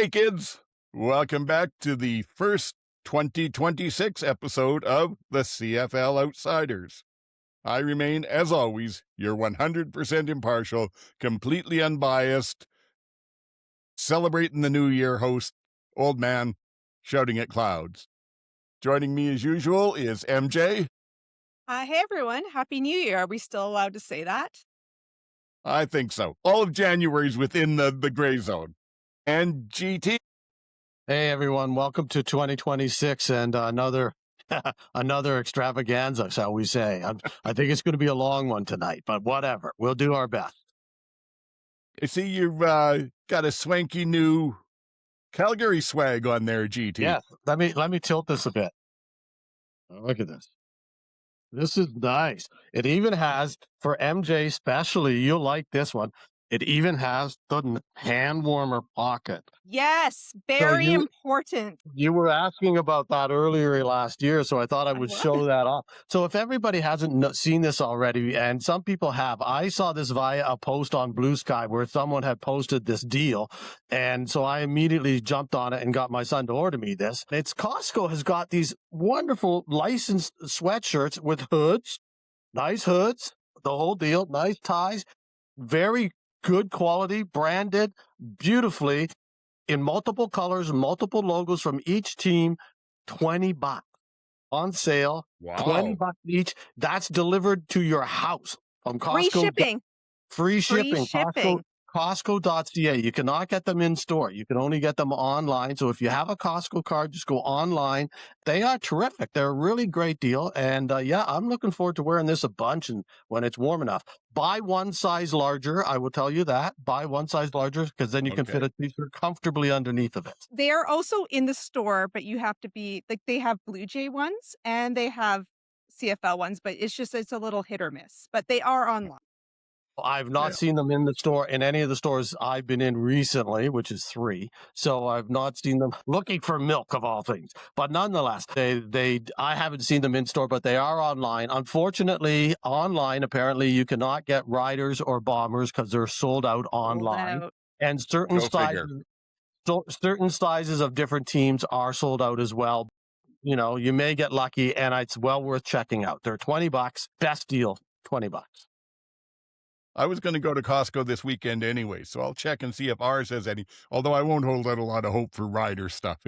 Hey, kids. Welcome back to the first 2026 episode of the CFL Outsiders. I remain, as always, your 100% impartial, completely unbiased, celebrating the new year host, old man, shouting at clouds. Joining me as usual is MJ. Hey, everyone. Happy New Year. Are we still allowed to say that? I think so. All of January's within the gray zone. And GT. Hey, everyone. Welcome to 2026 and another extravaganza, shall we say. I think it's going to be a long one tonight, but whatever. We'll do our best. I see you've got a swanky new Calgary swag on there, GT. Yeah, let me tilt this a bit. Oh, look at this. This is nice. It even has, for MJ especially, you'll like this one. It even has the hand warmer pocket. Yes, very important. You were asking about that earlier last year, so I thought I would show that off. So if everybody hasn't seen this already, and some people have, I saw this via a post on Blue Sky where someone had posted this deal, and so I immediately jumped on it and got my son to order me this. Costco has got these wonderful licensed sweatshirts with hoods, nice hoods, the whole deal, nice ties, very good quality, branded beautifully in multiple colors, multiple logos from each team, $20 on sale. Wow. $20 each. That's delivered to your house from Costco. Free shipping. Free shipping. Free shipping. Costco.ca. You cannot get them in store. You can only get them online. So if you have a Costco card, just go online. They are terrific. They're a really great deal. And I'm looking forward to wearing this a bunch and when it's warm enough. Buy one size larger. I will tell you that. Buy one size larger because then you can fit a t-shirt comfortably underneath of it. They are also in the store, but you have to be like they have Blue Jay ones and they have CFL ones, but it's a little hit or miss. But they are online. I've not seen them in the store, in any of the stores I've been in recently, which is 3. So I've not seen them looking for milk of all things. But nonetheless, I haven't seen them in store, but they are online. Unfortunately, online, apparently you cannot get Riders or Bombers because they're sold out online. And certain sizes of different teams are sold out as well. You know, you may get lucky and it's well worth checking out. They're $20, best deal, $20. I was going to go to Costco this weekend anyway, so I'll check and see if ours has any, although I won't hold out a lot of hope for rider stuff.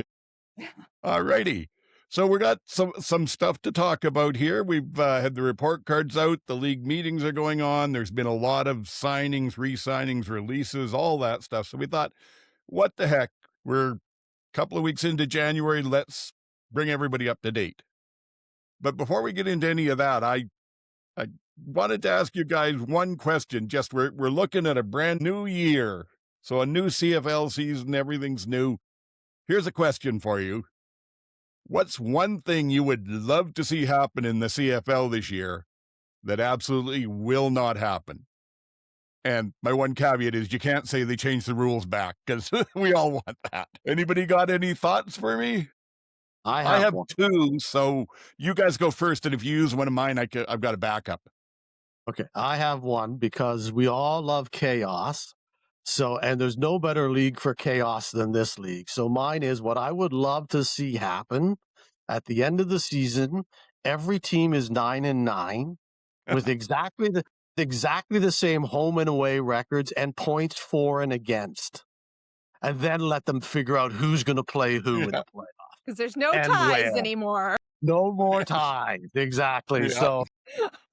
All righty. So we got some stuff to talk about here. We've had the report cards out. The league meetings are going on. There's been a lot of signings, re-signings, releases, all that stuff. So we thought, what the heck? We're a couple of weeks into January. Let's bring everybody up to date. But before we get into any of that, I wanted to ask you guys one question. Just we're looking at a brand new year. So a new CFL season, everything's new. Here's a question for you. What's one thing you would love to see happen in the CFL this year that absolutely will not happen? And my one caveat is you can't say they changed the rules back because we all want that. Anybody got any thoughts for me? I have 2, so you guys go first, and if you use one of mine, I've got a backup. Okay, I have one because we all love chaos. So, and there's no better league for chaos than this league. So mine is what I would love to see happen at the end of the season. Every team is 9-9 with exactly the same home and away records and points for and against. And then let them figure out who's going to play who in the playoffs. Because there's no ties anymore. No more ties. Exactly. Yeah.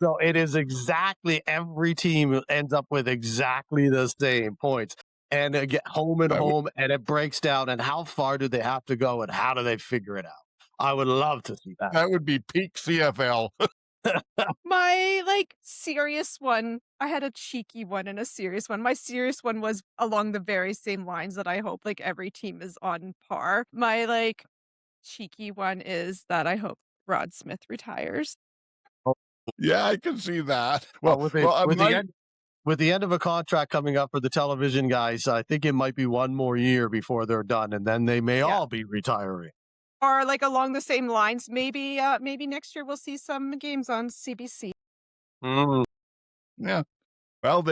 So it is exactly every team ends up with exactly the same points. And they get home and home, and it breaks down. And how far do they have to go, and how do they figure it out? I would love to see that. That would be peak CFL. My serious one, I had a cheeky one and a serious one. My serious one was along the very same lines that I hope every team is on par. My cheeky one is that I hope Rod Smith retires. Yeah, I can see that. With the end of a contract coming up for the television guys, I think it might be one more year before they're done, and then they may all be retiring. Or along the same lines, maybe next year we'll see some games on CBC. Yeah. Well,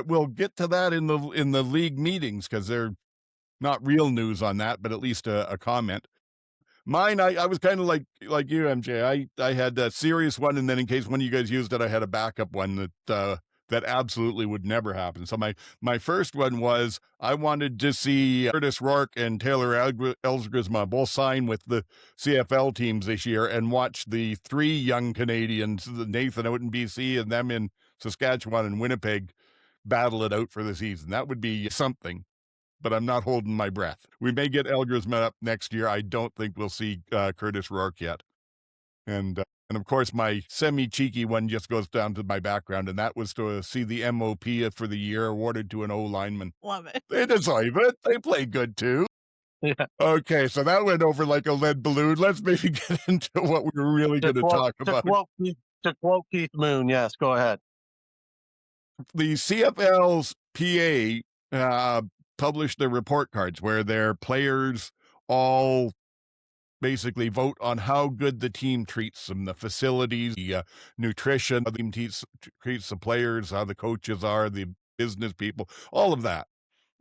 we'll get to that in the league meetings because they're not real news on that, but at least a comment. Mine, I was kind of like you, MJ. I had a serious one, and then in case one of you guys used it, I had a backup one that absolutely would never happen. So my first one was I wanted to see Curtis Rourke and Taylor Elsgrisma both sign with the CFL teams this year and watch the three young Canadians, Nathan out in BC and them in Saskatchewan and Winnipeg, battle it out for the season. That would be something. But I'm not holding my breath. We may get Elsgrisma up next year. I don't think we'll see Curtis Rourke yet. And of course, my semi-cheeky one just goes down to my background, and that was to see the MOP for the year awarded to an O-lineman. Love it. They deserve it. They play good, too. Yeah. Okay, so that went over like a lead balloon. Let's maybe get into what we were really going to talk about. To quote Keith Moon, yes, go ahead. The CFL's PA published their report cards where their players all basically vote on how good the team treats them, the facilities, the nutrition, how the team treats the players, how the coaches are, the business people, all of that.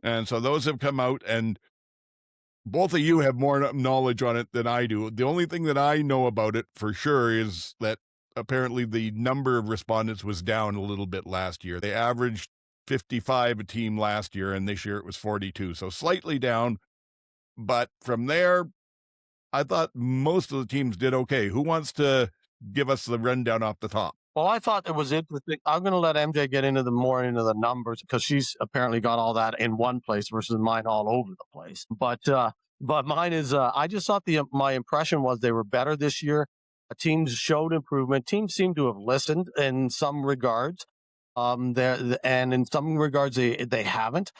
And so those have come out, and both of you have more knowledge on it than I do. The only thing that I know about it for sure is that apparently the number of respondents was down a little bit last year. They averaged 55 a team last year, and this year it was 42. So slightly down. But from there, I thought most of the teams did okay. Who wants to give us the rundown off the top? Well, I thought it was interesting. I'm going to let MJ get into the numbers because she's apparently got all that in one place versus mine all over the place. But mine is, I just thought my impression was they were better this year. Teams showed improvement. Teams seem to have listened in some regards. And in some regards they haven't.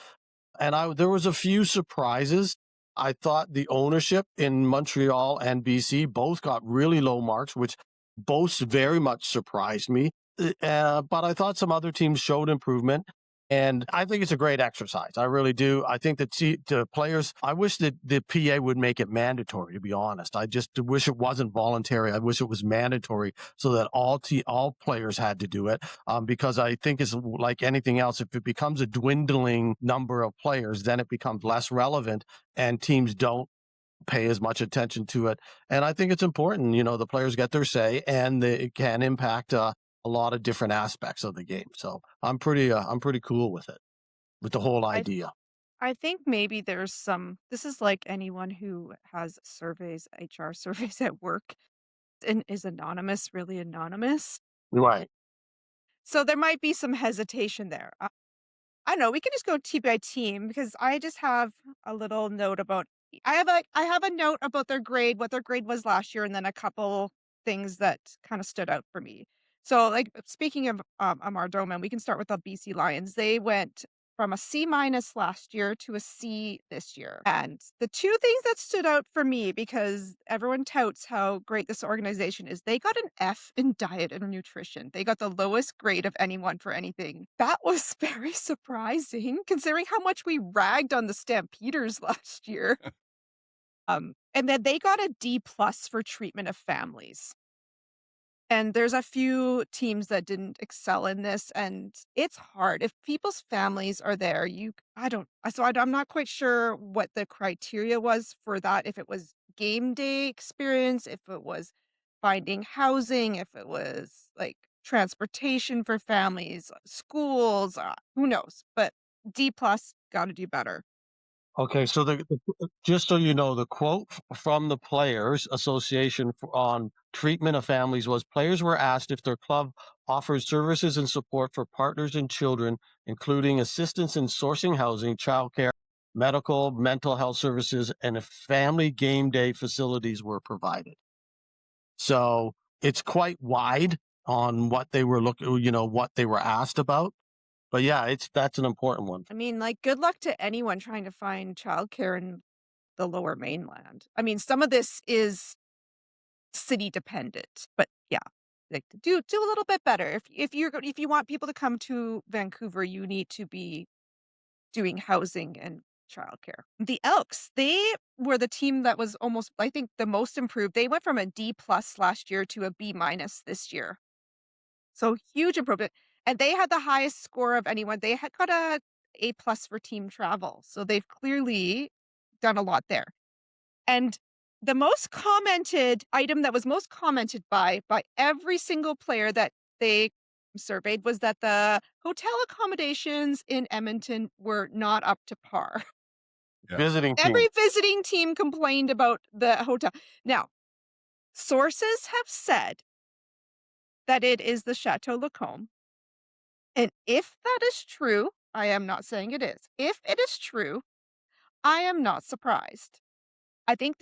And there was a few surprises. I thought the ownership in Montreal and BC both got really low marks, which both very much surprised me. But I thought some other teams showed improvement. And I think it's a great exercise. I really do. I think that the players, I wish that the PA would make it mandatory, to be honest. I just wish it wasn't voluntary. I wish it was mandatory so that all players had to do it. Because I think it's like anything else. If it becomes a dwindling number of players, then it becomes less relevant and teams don't pay as much attention to it. And I think it's important, the players get their say and it can impact a lot of different aspects of the game. So I'm pretty cool with it, with the whole idea. I think maybe this is like anyone who has surveys, HR surveys at work and is anonymous, really anonymous. Right. So there might be some hesitation there. I don't know. We can just go team by team because I just have a little note about, I have a note about their grade, what their grade was last year, and then a couple things that kind of stood out for me. So, like, speaking of Amar Doman, we can start with the BC Lions. They went from a C- last year to a C this year. And the two things that stood out for me, because everyone touts how great this organization is, they got an F in diet and nutrition. They got the lowest grade of anyone for anything. That was very surprising, considering how much we ragged on the Stampeders last year. And then they got a D+ for treatment of families. And there's a few teams that didn't excel in this, and it's hard. If people's families are there, I'm not quite sure what the criteria was for that, if it was game day experience, if it was finding housing, if it was like transportation for families, schools, who knows? But D+ got to do better. Okay, so just so you know, the quote from the Players Association on treatment of families was, players were asked if their club offers services and support for partners and children, including assistance in sourcing housing, childcare, medical, mental health services, and if family game day facilities were provided. So it's quite wide on what they were what they were asked about. But yeah, that's an important one. I mean, like, good luck to anyone trying to find childcare in the Lower Mainland. I mean, some of this is city dependent, but yeah, like do a little bit better. If you want people to come to Vancouver, you need to be doing housing and childcare. The Elks, they were the team that was almost, I think, the most improved. They went from a D+ last year to a B- this year. So huge improvement. And they had the highest score of anyone. They had got a A+ for team travel. So they've clearly done a lot there. And the most commented item that was most commented by every single player that they surveyed was that the hotel accommodations in Edmonton were not up to par. Yeah. Visiting team. Every visiting team complained about the hotel. Now, sources have said that it is the Chateau Lacombe. And if that is true, I am not saying it is. If it is true, I am not surprised. I think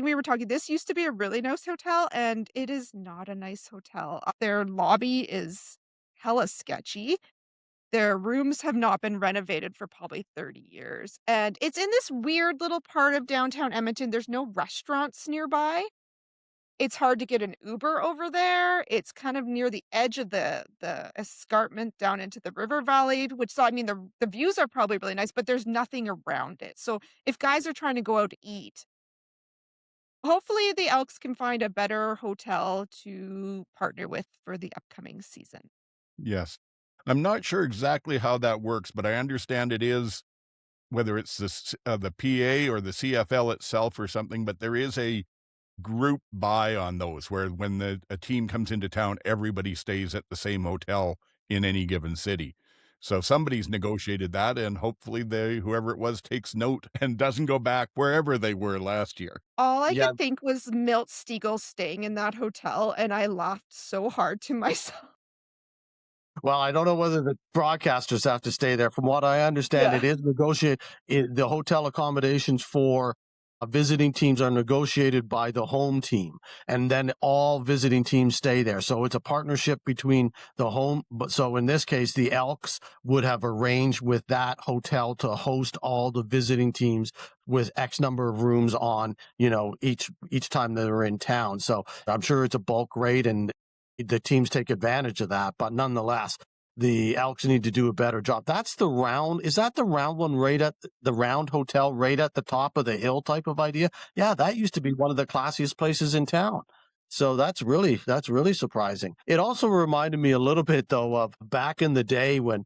we were talking, this used to be a really nice hotel, and it is not a nice hotel. Their lobby is hella sketchy. Their rooms have not been renovated for probably 30 years. And it's in this weird little part of downtown Edmonton. There's no restaurants nearby. It's hard to get an Uber over there. It's kind of near the edge of the escarpment down into the river valley, which, so I mean, the views are probably really nice, but there's nothing around it. So if guys are trying to go out to eat, hopefully the Elks can find a better hotel to partner with for the upcoming season. Yes. I'm not sure exactly how that works, but I understand it is, whether it's the PA or the CFL itself or something, but there is a group buy on those where when a team comes into town, everybody stays at the same hotel in any given city. So somebody's negotiated that, and hopefully whoever it was takes note and doesn't go back wherever they were last year. All I Yeah. could think was Milt Stegall staying in that hotel, and I laughed so hard to myself. Well, I don't know whether the broadcasters have to stay there. From what I understand, Yeah. it is negotiated. The hotel accommodations for visiting teams are negotiated by the home team, and then all visiting teams stay there. So it's a partnership between the home. But so in this case, the Elks would have arranged with that hotel to host all the visiting teams with X number of rooms on, each time that they're in town. So I'm sure it's a bulk rate, and the teams take advantage of that, but nonetheless, the Elks need to do a better job. That's the round. Is that the round one right at the round hotel right at the top of the hill type of idea? Yeah, that used to be one of the classiest places in town. So that's really surprising. It also reminded me a little bit, though, of back in the day when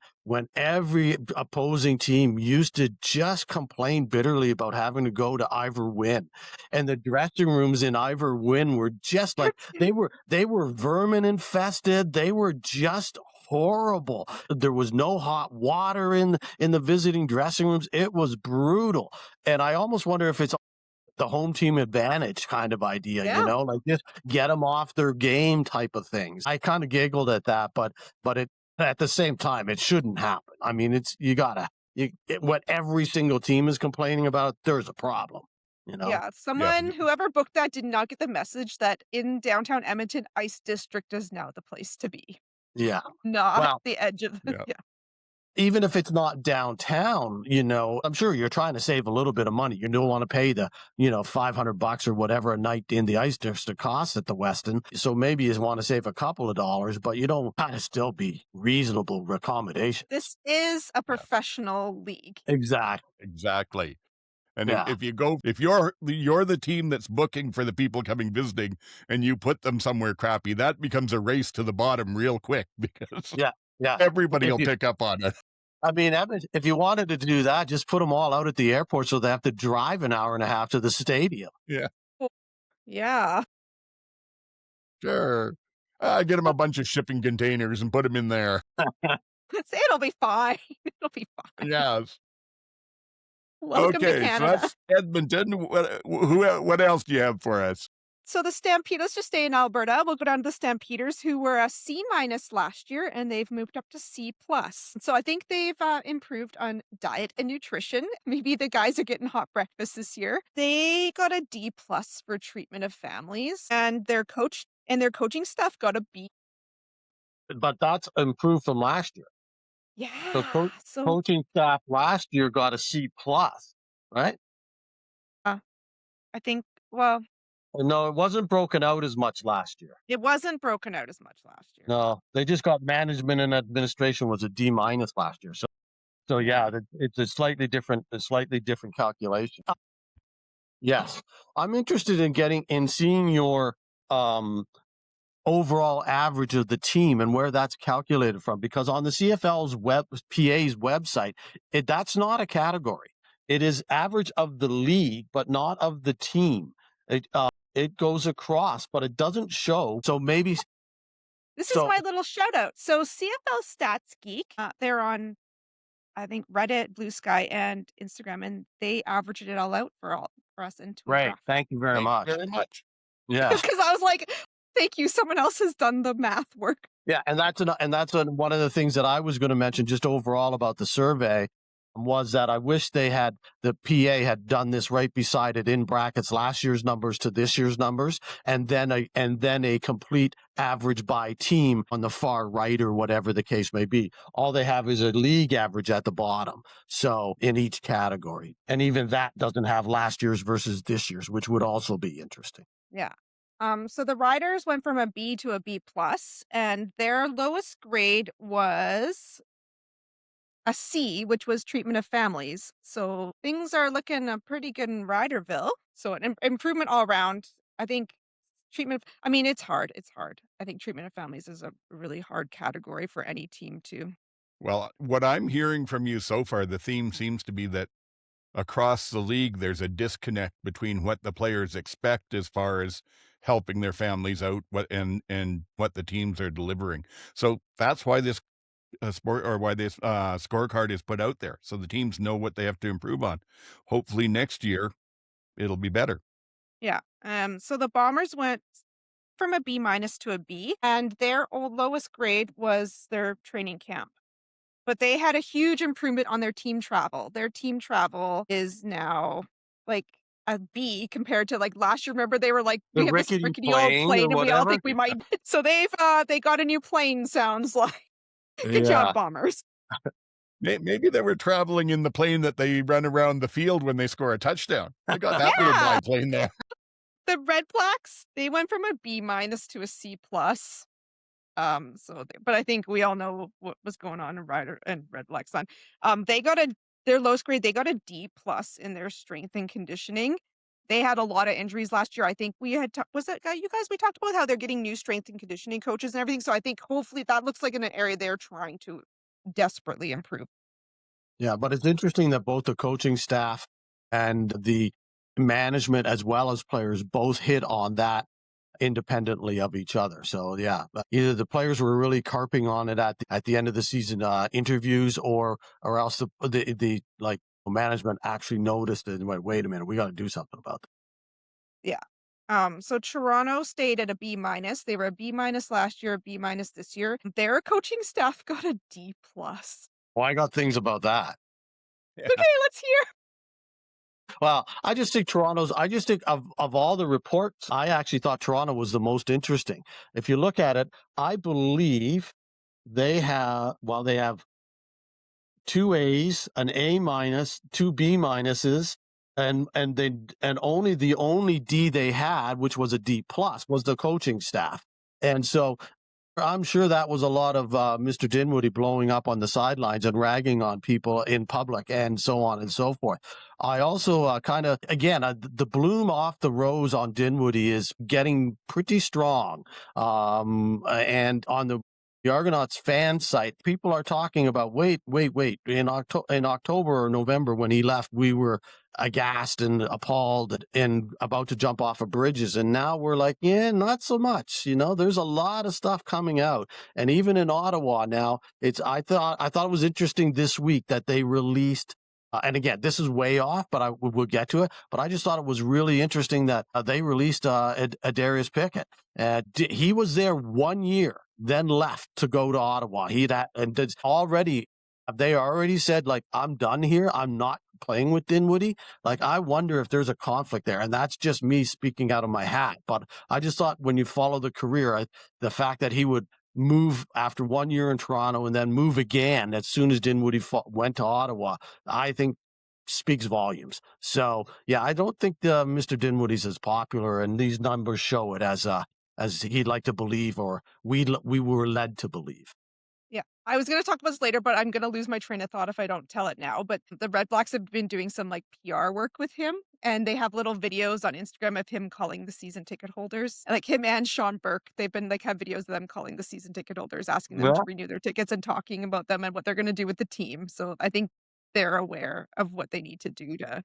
every opposing team used to just complain bitterly about having to go to Ivor Wynn, and the dressing rooms in Ivor Wynn were just like they were vermin infested. They were just horrible. There was no hot water in the visiting dressing rooms. It was brutal, and I almost wonder if it's the home team advantage kind of idea, Yeah. like just get them off their game type of things. I kind of giggled at that, but it at the same time, it shouldn't happen. I mean, what every single team is complaining about, there's a problem, Yeah, whoever booked that did not get the message that in downtown Edmonton, Ice District is now the place to be. Yeah. Not Well, the edge of Yeah. yeah. even if it's not downtown, I'm sure you're trying to save a little bit of money. You don't want to pay the, $500 or whatever a night in the Ice District costs at the Westin. So maybe you want to save a couple of dollars, but you don't kind of still be reasonable accommodation. This is a professional league. Exactly. And Yeah. if you're the team that's booking for the people coming visiting, and you put them somewhere crappy, that becomes a race to the bottom real quick, because Yeah. everybody If will you- pick up on it. I mean, if you wanted to do that, just put them all out at the airport so they have to drive an hour and a half to the stadium. Yeah. Sure. Get them a bunch of shipping containers and put them in there. It'll be fine. It'll be fine. Yes. Welcome to Okay, so Canada. that's Edmonton. What else do you have for us? So the Stampede, let's just stay in Alberta. We'll go down to the Stampeders, who were a C- last year, and they've moved up to C+. So I think they've improved on diet and nutrition. Maybe the guys are getting hot breakfast this year. They got a D+ for treatment of families, and their coaching staff got a B. But that's improved from last year. Yeah. So coaching staff last year got a C+, right? I think, well, No, it wasn't broken out as much last year. it wasn't broken out as much last year. No, they just got management and administration was a D- last year. So yeah, it's a slightly different calculation. Yes, I'm interested in seeing your overall average of the team and where that's calculated from, because on the CFL's PA's website, that's not a category. It is average of the league, but not of the team. It goes across, but it doesn't show. So maybe This is my little shout out. So CFL Stats Geek, they're on, I think, Reddit, Blue Sky, and Instagram, and they averaged it all out for us into a Great. graph. Thank you very much. Very much. Yeah. Because I was like, thank you, someone else has done the math work. Yeah, and that's one of the things that I was going to mention just overall about the survey was that I wish the PA had done this right beside it in brackets last year's numbers to this year's numbers, and then a complete average by team on the far right or whatever the case may be. All they have is a league average at the bottom, so in each category, and even that doesn't have last year's versus this year's, which would also be interesting. Yeah. So the Riders went from a B to a B plus, and their lowest grade was a C, which was treatment of families. So things are looking pretty good in Riderville. So an improvement all around. I think it's hard. It's hard. I think treatment of families is a really hard category for any team to. Well, what I'm hearing from you so far, the theme seems to be that across the league, there's a disconnect between what the players expect as far as helping their families out, and what the teams are delivering. So that's why this scorecard is put out there, so the teams know what they have to improve on. Hopefully next year it'll be better. Yeah. So the Bombers went from a B minus to a B, and their lowest grade was their training camp. But they had a huge improvement on their team travel. Their team travel is now like a B compared to like last year. Remember, they were like, we have this rickety old plane and we all think we might. So they got a new plane, sounds like. Good job, Bombers. Maybe they were traveling in the plane that they run around the field when they score a touchdown. They got that little biplane there. The Redblacks, they went from a B minus to a C plus. But I think we all know what was going on in Redblacks on. Their lowest grade, they got a D plus in their strength and conditioning. They had a lot of injuries last year. I think we had, we talked about how they're getting new strength and conditioning coaches and everything. So I think hopefully that looks like an area they're trying to desperately improve. Yeah, but it's interesting that both the coaching staff and the management as well as players both hit on that independently of each other. So yeah, either the players were really carping on it at the end of the season interviews, or else the management actually noticed it and went, wait a minute, we got to do something about that. Yeah. So Toronto stayed at a B minus. They were a B minus last year, a B minus this year. Their coaching staff got a D plus. Well, I got things about that. Yeah. Okay, let's hear. Well, I just think of all the reports, I actually thought Toronto was the most interesting. If you look at it, I believe they have 2 A's, an A minus, 2 B minuses, and only the only D they had, which was a D plus, was the coaching staff. And so I'm sure that was a lot of Mr. Dinwiddie blowing up on the sidelines and ragging on people in public and so on and so forth. I also the bloom off the rose on Dinwiddie is getting pretty strong. And on the Argonauts fan site, people are talking about, wait. In October or November when he left, we were aghast and appalled and about to jump off of bridges. And now we're like, yeah, not so much. There's a lot of stuff coming out. And even in Ottawa now, I thought it was interesting this week that they released, and again, this is way off, but we'll get to it. But I just thought it was really interesting that they released Darius Pickett. He was there 1 year, then left to go to Ottawa. They already said, like, I'm done here. I'm not playing with Dinwiddie. Like, I wonder if there's a conflict there. And that's just me speaking out of my hat. But I just thought when you follow the career, the fact that he would move after 1 year in Toronto and then move again as soon as Dinwiddie went to Ottawa, I think speaks volumes. So, yeah, I don't think Mr. Dinwiddie's as popular, and these numbers show it as he'd like to believe, or we were led to believe. Yeah, I was going to talk about this later, but I'm going to lose my train of thought if I don't tell it now. But the Redblacks have been doing some PR work with him, and they have little videos on Instagram of him calling the season ticket holders. Like him and Sean Burke, they've been have videos of them calling the season ticket holders, asking them to renew their tickets and talking about them and what they're going to do with the team. So I think they're aware of what they need to do to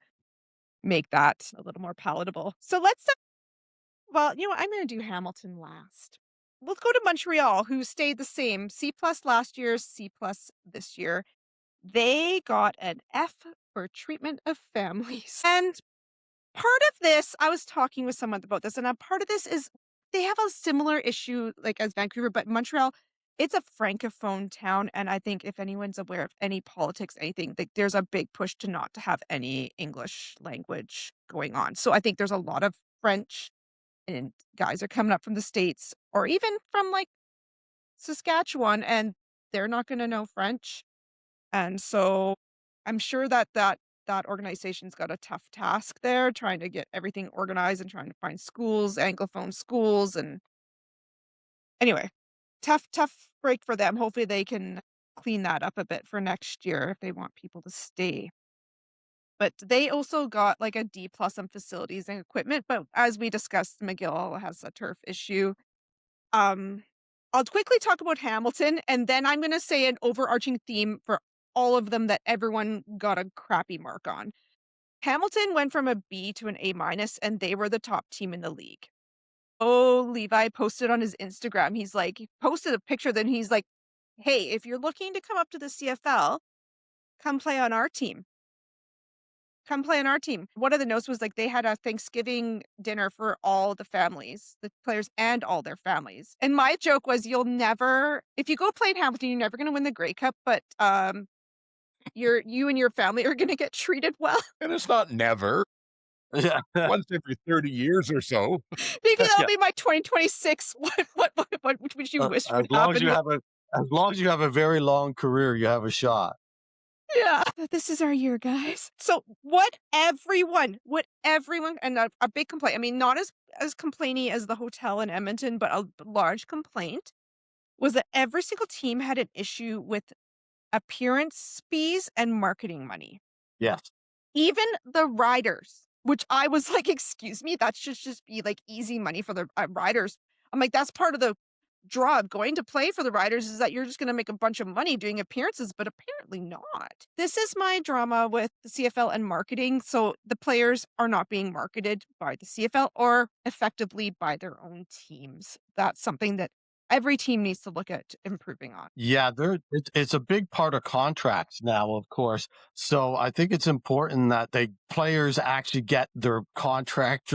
make that a little more palatable. So well, you know what? I'm going to do Hamilton last. Let's go to Montreal, who stayed the same. C plus last year, C plus this year. They got an F for treatment of families. And part of this, I was talking with someone about this, and a part of this is they have a similar issue like as Vancouver, but Montreal, it's a francophone town, and I think if anyone's aware of any politics, anything, like there's a big push to not to have any English language going on. So I think there's a lot of French, and guys are coming up from the States or even from like Saskatchewan, and they're not going to know French. And so I'm sure that organization's got a tough task there, trying to get everything organized and trying to find schools, Anglophone schools. And anyway, tough break for them. Hopefully they can clean that up a bit for next year if they want people to stay. But they also got like a D plus on facilities and equipment. But as we discussed, McGill has a turf issue. Um, I'll quickly talk about Hamilton, and then I'm going to say an overarching theme for all of them that everyone got a crappy mark on. Hamilton went from a B to an A minus, and they were the top team in the league. Oh, Levi posted on his Instagram. He posted a picture, then he's like, hey, if you're looking to come up to the CFL, come play on our team. Come play on our team. One of the notes was like they had a Thanksgiving dinner for all the families, the players and all their families. And my joke was if you go play in Hamilton, you're never going to win the Grey Cup, but you and your family are going to get treated well. And it's not never. Yeah. Once every 30 years or so. Maybe that'll be my 2026. What would you wish would happen? As long as you have a very long career, you have a shot. Yeah, this is our year, guys. So what everyone, and a big complaint, I mean, not as complainy as the hotel in Edmonton, but a large complaint was that every single team had an issue with appearance fees and marketing money. Yes. Even the riders, which I was like, excuse me, that should just be like easy money for the riders. I'm like, that's part of the draw of going to play for the Riders is that you're just going to make a bunch of money doing appearances, but apparently not. This is my drama with the CFL and marketing. So the players are not being marketed by the CFL or effectively by their own teams. That's something that every team needs to look at improving on. Yeah, it's a big part of contracts now, of course. So I think it's important that players actually get their contract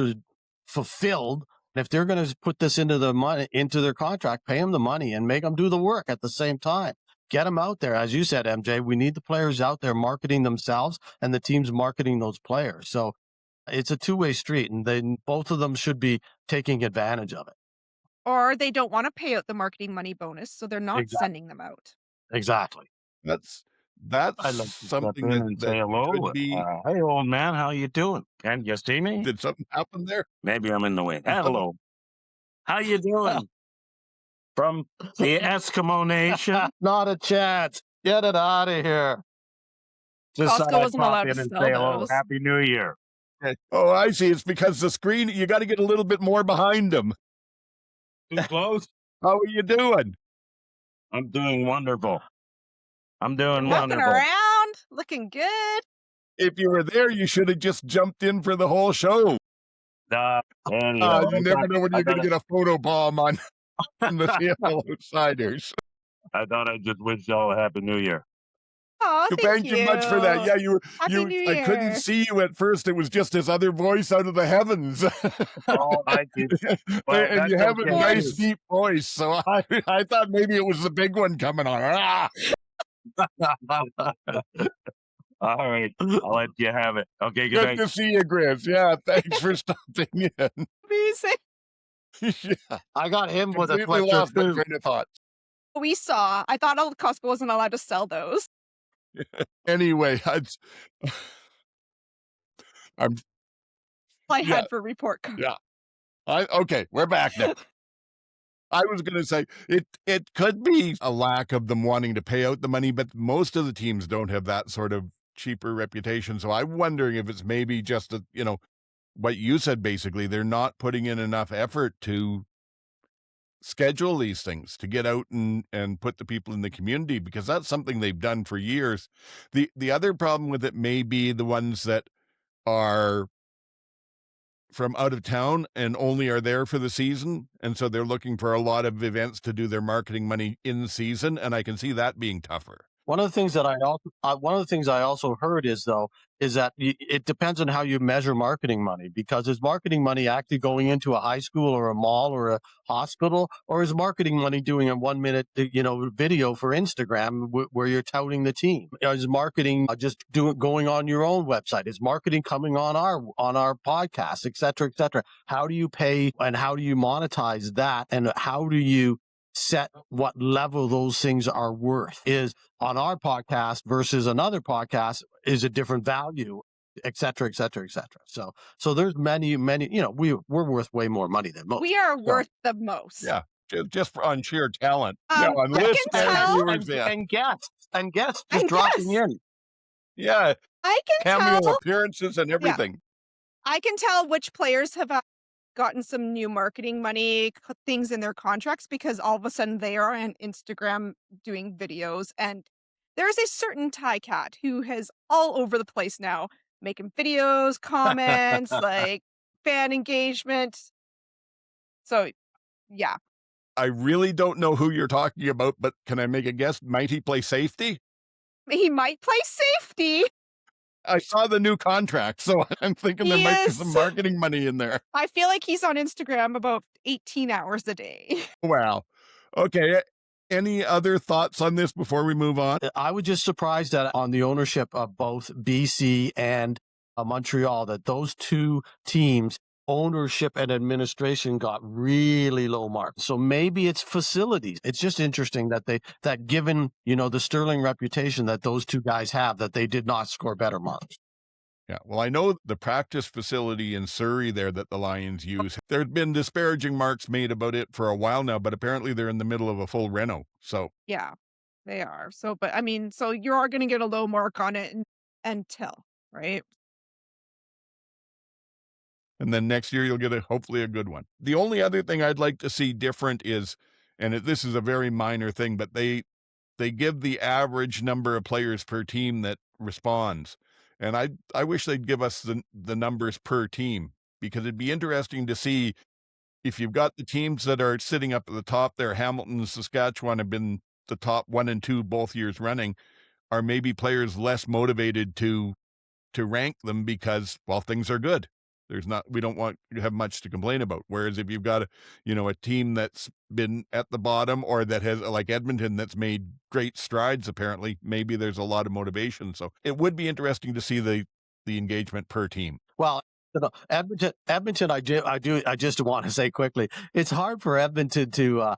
fulfilled. If they're going to put this into their contract, pay them the money and make them do the work at the same time. Get them out there. As you said, MJ, we need the players out there marketing themselves and the teams marketing those players. So it's a two-way street, and both of them should be taking advantage of it. Or they don't want to pay out the marketing money bonus, so they're not sending them out. Exactly. That's I'd like to something step in that and say hello. could be. Hey, old man, how you doing? Can you see me? Did something happen there? Maybe I'm in the way. Hello. How you doing? From the Eskimo Nation? Not a chance. Get it out of here. Just Costco thought I'd wasn't pop allowed in to and sell say hello. those. Happy New Year. Oh, I see. It's because the screen, you got to get a little bit more behind them. Too close? How are you doing? I'm doing wonderful. I'm doing Walking wonderful. around, looking good. If you were there, you should have just jumped in for the whole show. Anyhow, You never know when you're going to get a photo bomb on the CFL Outsiders. I thought I'd just wish y'all a Happy New Year. Oh, Thank you much for that. Yeah, Happy New I couldn't Year. see you at first. It was just his other voice out of the heavens. Oh, I did. Well, And you that's have a okay. nice deep voice, so I thought maybe it was the big one coming on. Ah! All right, I'll let you have it. Okay, good Good night. to see you, Griff. Yeah, thanks for stopping in. Amazing. Yeah, I got him with a completely question lost my too. train of thought. I thought Costco wasn't allowed to sell those. Anyway, I'm I Yeah. had for report card. Yeah. Okay, we're back now. I was going to say it could be a lack of them wanting to pay out the money, but most of the teams don't have that sort of cheaper reputation. So I'm wondering if it's maybe just what you said, basically, they're not putting in enough effort to schedule these things, to get out and put the people in the community, because that's something they've done for years. The other problem with it may be the ones that are from out of town and only are there for the season. And so they're looking for a lot of events to do their marketing money in season. And I can see that being tougher. One of the things that I also heard is that it depends on how you measure marketing money, because is marketing money actually going into a high school or a mall or a hospital, or is marketing money doing a 1 minute video for Instagram where you're touting the team? Is marketing just going on your own website? Is marketing coming on our podcast, et cetera, et cetera? How do you pay and how do you monetize that, and how do you set what level those things are worth? Is on our podcast versus another podcast is a different value, et cetera, et cetera, et cetera. So there's many, we're worth way more money than most. We are worth the most. Yeah. Just on sheer talent. On list and guests just dropping in. Yeah. I can cameo tell appearances and everything. I can tell which players have gotten some new marketing money things in their contracts, because all of a sudden they are on Instagram doing videos, and there's a certain Thai cat who is all over the place now, making videos, comments, like fan engagement. So, yeah. I really don't know who you're talking about, but can I make a guess? Might he play safety? He might play safety. I saw the new contract, so I'm thinking there might be some marketing money in there. I feel like he's on Instagram about 18 hours a day. Wow. Okay. Any other thoughts on this before we move on? I was just surprised that on the ownership of both BC and Montreal, that those two teams, ownership and administration, got really low marks. So maybe it's facilities. It's just interesting that given, the sterling reputation that those two guys have, that they did not score better marks. Yeah, well, I know the practice facility in Surrey there that the Lions use, there's been disparaging marks made about it for a while now, but apparently they're in the middle of a full reno. So yeah, they are. So, but I mean, so you are going to get a low mark on it until, right? And then next year you'll get hopefully a good one. The only other thing I'd like to see different is, and this is a very minor thing, but they give the average number of players per team that responds. And I wish they'd give us the numbers per team, because it'd be interesting to see if you've got the teams that are sitting up at the top there. Hamilton and Saskatchewan have been the top 1 and 2 both years running. Are maybe players less motivated to rank them because, well, things are good. We don't want to have much to complain about. Whereas if you've got a team that's been at the bottom, or that has, like Edmonton, that's made great strides, apparently, maybe there's a lot of motivation. So it would be interesting to see the engagement per team. Well, Edmonton, I just want to say quickly, it's hard for Edmonton to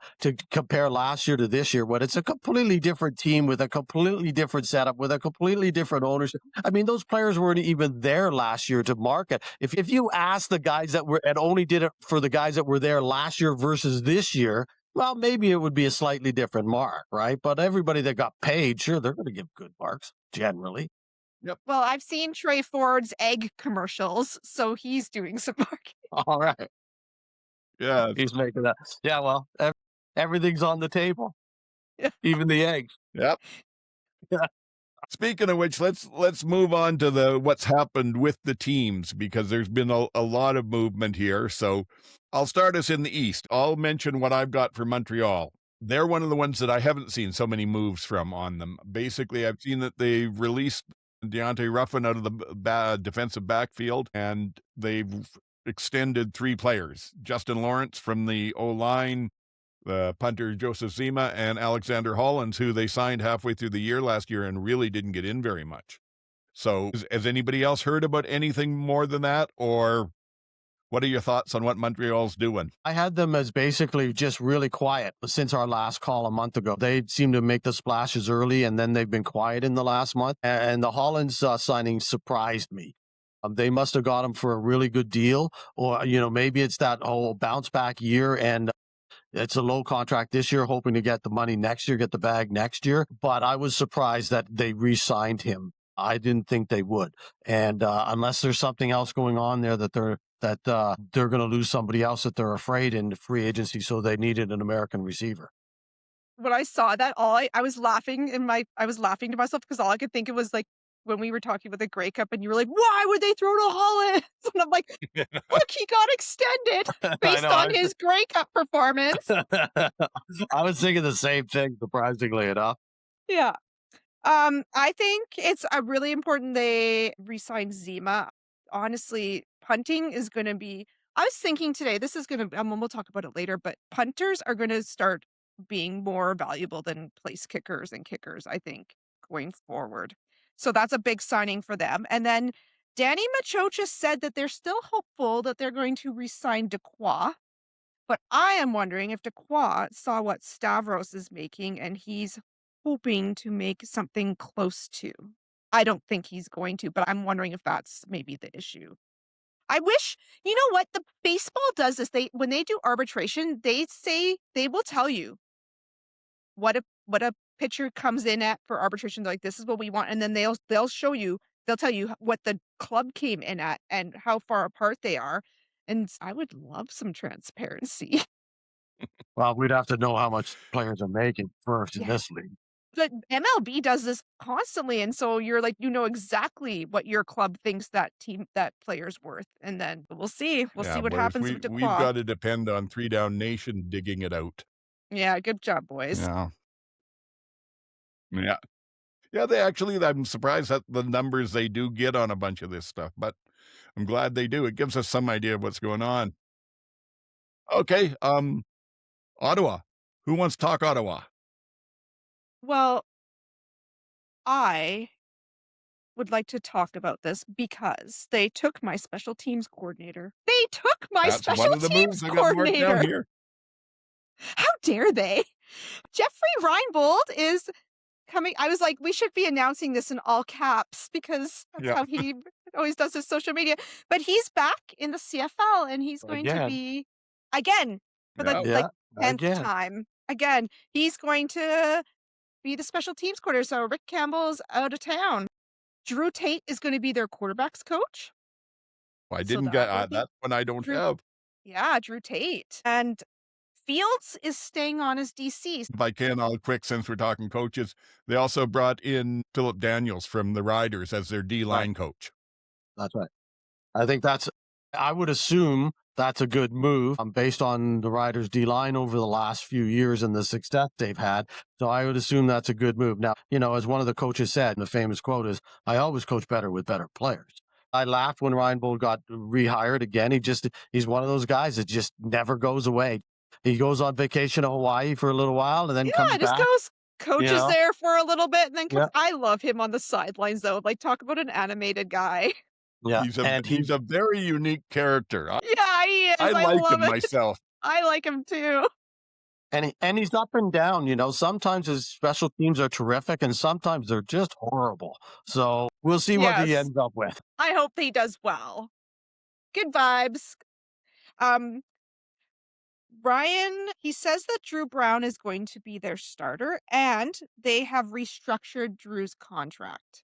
compare last year to this year when it's a completely different team with a completely different setup, with a completely different ownership. I mean, those players weren't even there last year to market. If you ask the guys that were, and only did it for the guys that were there last year versus this year, well, maybe it would be a slightly different mark, right? But everybody that got paid, sure, they're going to give good marks generally. Yep. Well, I've seen Trey Ford's egg commercials, so he's doing some marketing. All right. Yeah. He's making that. Yeah, well, everything's on the table. Yeah. Even the eggs. Yep. Yeah. Speaking of which, let's move on to what's happened with the teams, because there's been a lot of movement here. So I'll start us in the East. I'll mention what I've got for Montreal. They're one of the ones that I haven't seen so many moves from on them. Basically, I've seen that they released Deontay Ruffin out of the defensive backfield, and they've extended 3 players. Justin Lawrence from the O-line, the punter Joseph Zima, and Alexander Hollins, who they signed halfway through the year last year and really didn't get in very much. So has anybody else heard about anything more than that? Or what are your thoughts on what Montreal's doing? I had them as basically just really quiet since our last call a month ago. They seem to make the splashes early, and then they've been quiet in the last month. And the Hollins signing surprised me. They must have got him for a really good deal, or, maybe it's that whole bounce back year, and it's a low contract this year, hoping to get the money next year, get the bag next year. But I was surprised that they re-signed him. I didn't think they would. And unless there's something else going on there that that they're going to lose somebody else that they're afraid in free agency, so they needed an American receiver. When I saw that, I was laughing to myself because all I could think of was like when we were talking about the Grey Cup and you were like, why would they throw to Hollins? And I'm like, look, he got extended based on his Grey Cup performance. I was thinking the same thing, surprisingly enough. Yeah. I think it's really important they re-sign Zima. Honestly, punting is going to be. I was thinking today, this is going to. We'll talk about it later, but punters are going to start being more valuable than place kickers and kickers, I think, going forward. So that's a big signing for them. And then Danny Machocha said that they're still hopeful that they're going to re-sign Dequoy. But I am wondering if Dequoy saw what Stavros is making and he's hoping to make something close to. I don't think he's going to, but I'm wondering if that's maybe the issue. I wish, you know what, the baseball does is when they do arbitration, they will tell you what a pitcher comes in at for arbitration. They're like, this is what we want, and then they'll show you, they'll tell you what the club came in at and how far apart they are. And I would love some transparency. Well, we'd have to know how much players are making first in this league. But MLB does this constantly, and so you're like, you know exactly what your club thinks that player's worth, and then we'll see. We'll see what happens with Dequoy. We've got to depend on 3 Down Nation digging it out. Yeah, good job, boys. Yeah. I'm surprised at the numbers they do get on a bunch of this stuff, but I'm glad they do. It gives us some idea of what's going on. Okay, Ottawa. Who wants to talk Ottawa? Well, I would like to talk about this because they took my special teams coordinator. They took my special teams coordinator. How dare they? Jeffrey Reinbold is coming. I was like, we should be announcing this in all caps because that's how he always does his social media. But he's back in the CFL and he's going to be again for the 10th time. Again, he's going to be the special teams coordinator. So Rick Campbell's out of town. Drew Tate is going to be their quarterbacks coach. Well, I didn't get that one. I don't have. Yeah, Drew Tate. And Fields is staying on as DC. If I can, I'll quick, since we're talking coaches, they also brought in Philip Daniels from the Riders as their D-line coach. That's right. I would assume that's a good move based on the Riders D-line over the last few years and the success they've had. So I would assume that's a good move. Now, as one of the coaches said, the famous quote is, I always coach better with better players. I laughed when Reinbold got rehired again. He's one of those guys that just never goes away. He goes on vacation to Hawaii for a little while and then comes back. Coaches there for a little bit and then comes. I love him on the sidelines, though. Like, talk about an animated guy. Yeah, he's a very unique character. Yeah, he is. I like him myself. I like him too. And he's up and down. Sometimes his special teams are terrific and sometimes they're just horrible. So we'll see what he ends up with. I hope he does well. Good vibes. Ryan, he says that Drew Brown is going to be their starter and they have restructured Drew's contract.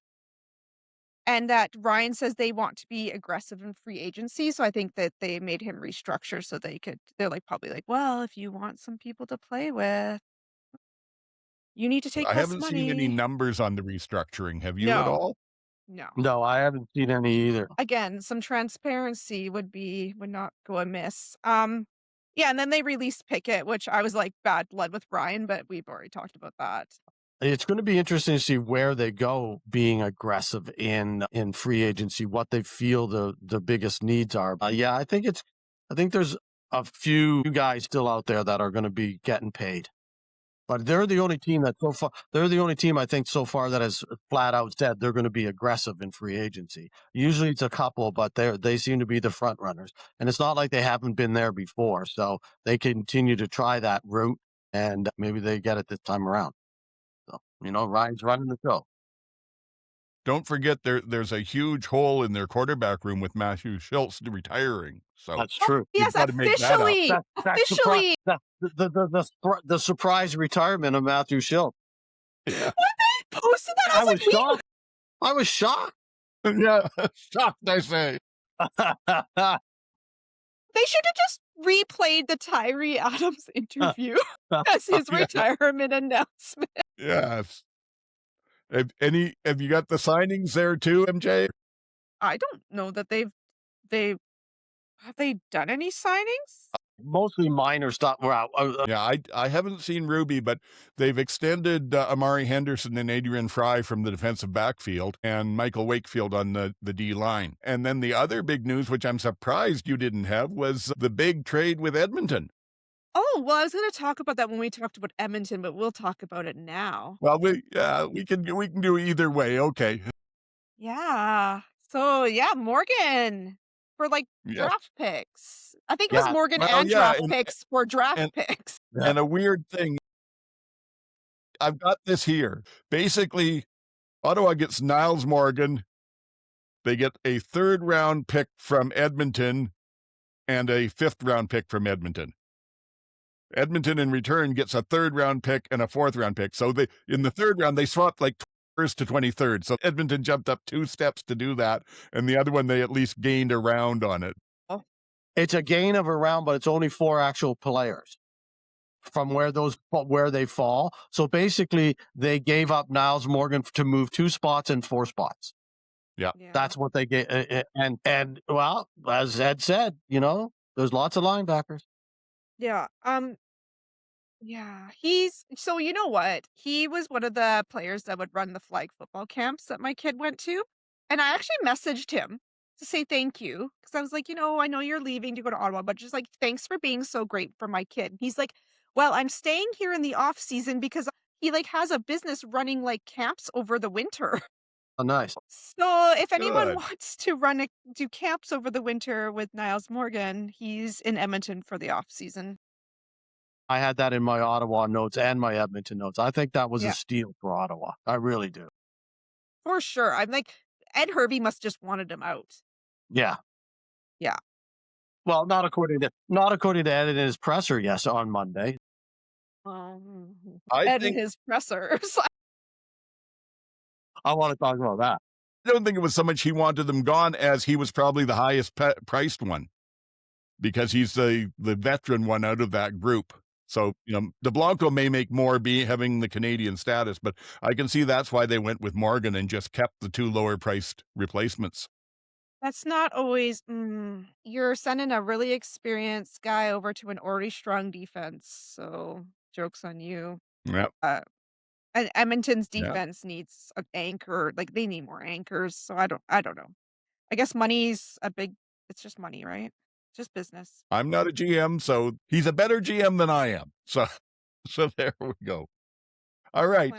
And that Ryan says they want to be aggressive in free agency. So I think that they made him restructure so they're probably like, well, if you want some people to play with, you need to take less money. I haven't seen any numbers on the restructuring. Have you at all? No, I haven't seen any either. Again, some transparency would not go amiss. Yeah, and then they released Pickett, which I was like bad blood with Ryan, but we've already talked about that. It's going to be interesting to see where they go being aggressive in free agency, what they feel the biggest needs are. I think there's a few guys still out there that are going to be getting paid. But they're the only team I think so far that has flat out said they're going to be aggressive in free agency. Usually it's a couple, but they seem to be the front runners. And it's not like they haven't been there before. So they continue to try that route and maybe they get it this time around. So, Ryan's running the show. Don't forget there's a huge hole in their quarterback room with Matthew Schultz retiring. So that's true. Yes, officially. Officially. The surprise retirement of Matthew Schultz. Yeah. When they posted that, I was shocked. I was shocked. Yeah, shocked, I say. They should have just replayed the Tyree Adams interview as his retirement announcement. Yes. Have you got the signings there too, MJ? I don't know that have they done any signings? Mostly minor stuff. Yeah, I haven't seen Ruby, but they've extended Amari Henderson and Adrian Fry from the defensive backfield and Michael Wakefield on the D line. And then the other big news, which I'm surprised you didn't have, was the big trade with Edmonton. Oh, well, I was going to talk about that when we talked about Edmonton, but we'll talk about it now. Well, we can do either way. Okay. Yeah. So, yeah, Morgan for draft picks. I think it was Morgan draft picks for draft picks. And a weird thing, I've got this here. Basically, Ottawa gets Niles Morgan. They get a 3rd round pick from Edmonton and a 5th round pick from Edmonton. Edmonton in return gets a 3rd round pick and a 4th round pick. So in the 3rd round, they swapped 1st to 23rd. So Edmonton jumped up 2 steps to do that. And the other one, they at least gained a round on it. It's a gain of a round, but it's only 4 actual players from where they fall. So basically, they gave up Niles Morgan to move 2 spots and 4 spots. Yeah. That's what they get. And well, as Ed said, there's lots of linebackers. Yeah. Yeah. So you know what? He was one of the players that would run the flag football camps that my kid went to. And I actually messaged him to say thank you. Because I was like, I know you're leaving to go to Ottawa, but just thanks for being so great for my kid. He's like, well, I'm staying here in the off season because he has a business running camps over the winter. Oh, nice. So if anyone wants to do camps over the winter with Niles Morgan, he's in Edmonton for the off season. I had that in my Ottawa notes and my Edmonton notes. I think that was a steal for Ottawa. I really do. For sure. I'm Ed Hervey must just wanted him out. Yeah. Yeah. Well, not according to Ed in his presser, yes, on Monday. Ed and his pressers. I want to talk about that. I don't think it was so much he wanted them gone as he was probably the highest priced one because he's the veteran one out of that group. So, DeBlanco may make more having the Canadian status, but I can see that's why they went with Morgan and just kept the 2 lower priced replacements. That's not always, you're sending a really experienced guy over to an already strong defense. So joke's on you. Yep. And Edmonton's defense needs an anchor. They need more anchors. So I don't know. I guess it's just money, right? Just business. I'm not a GM, so he's a better GM than I am. So there we go. All right,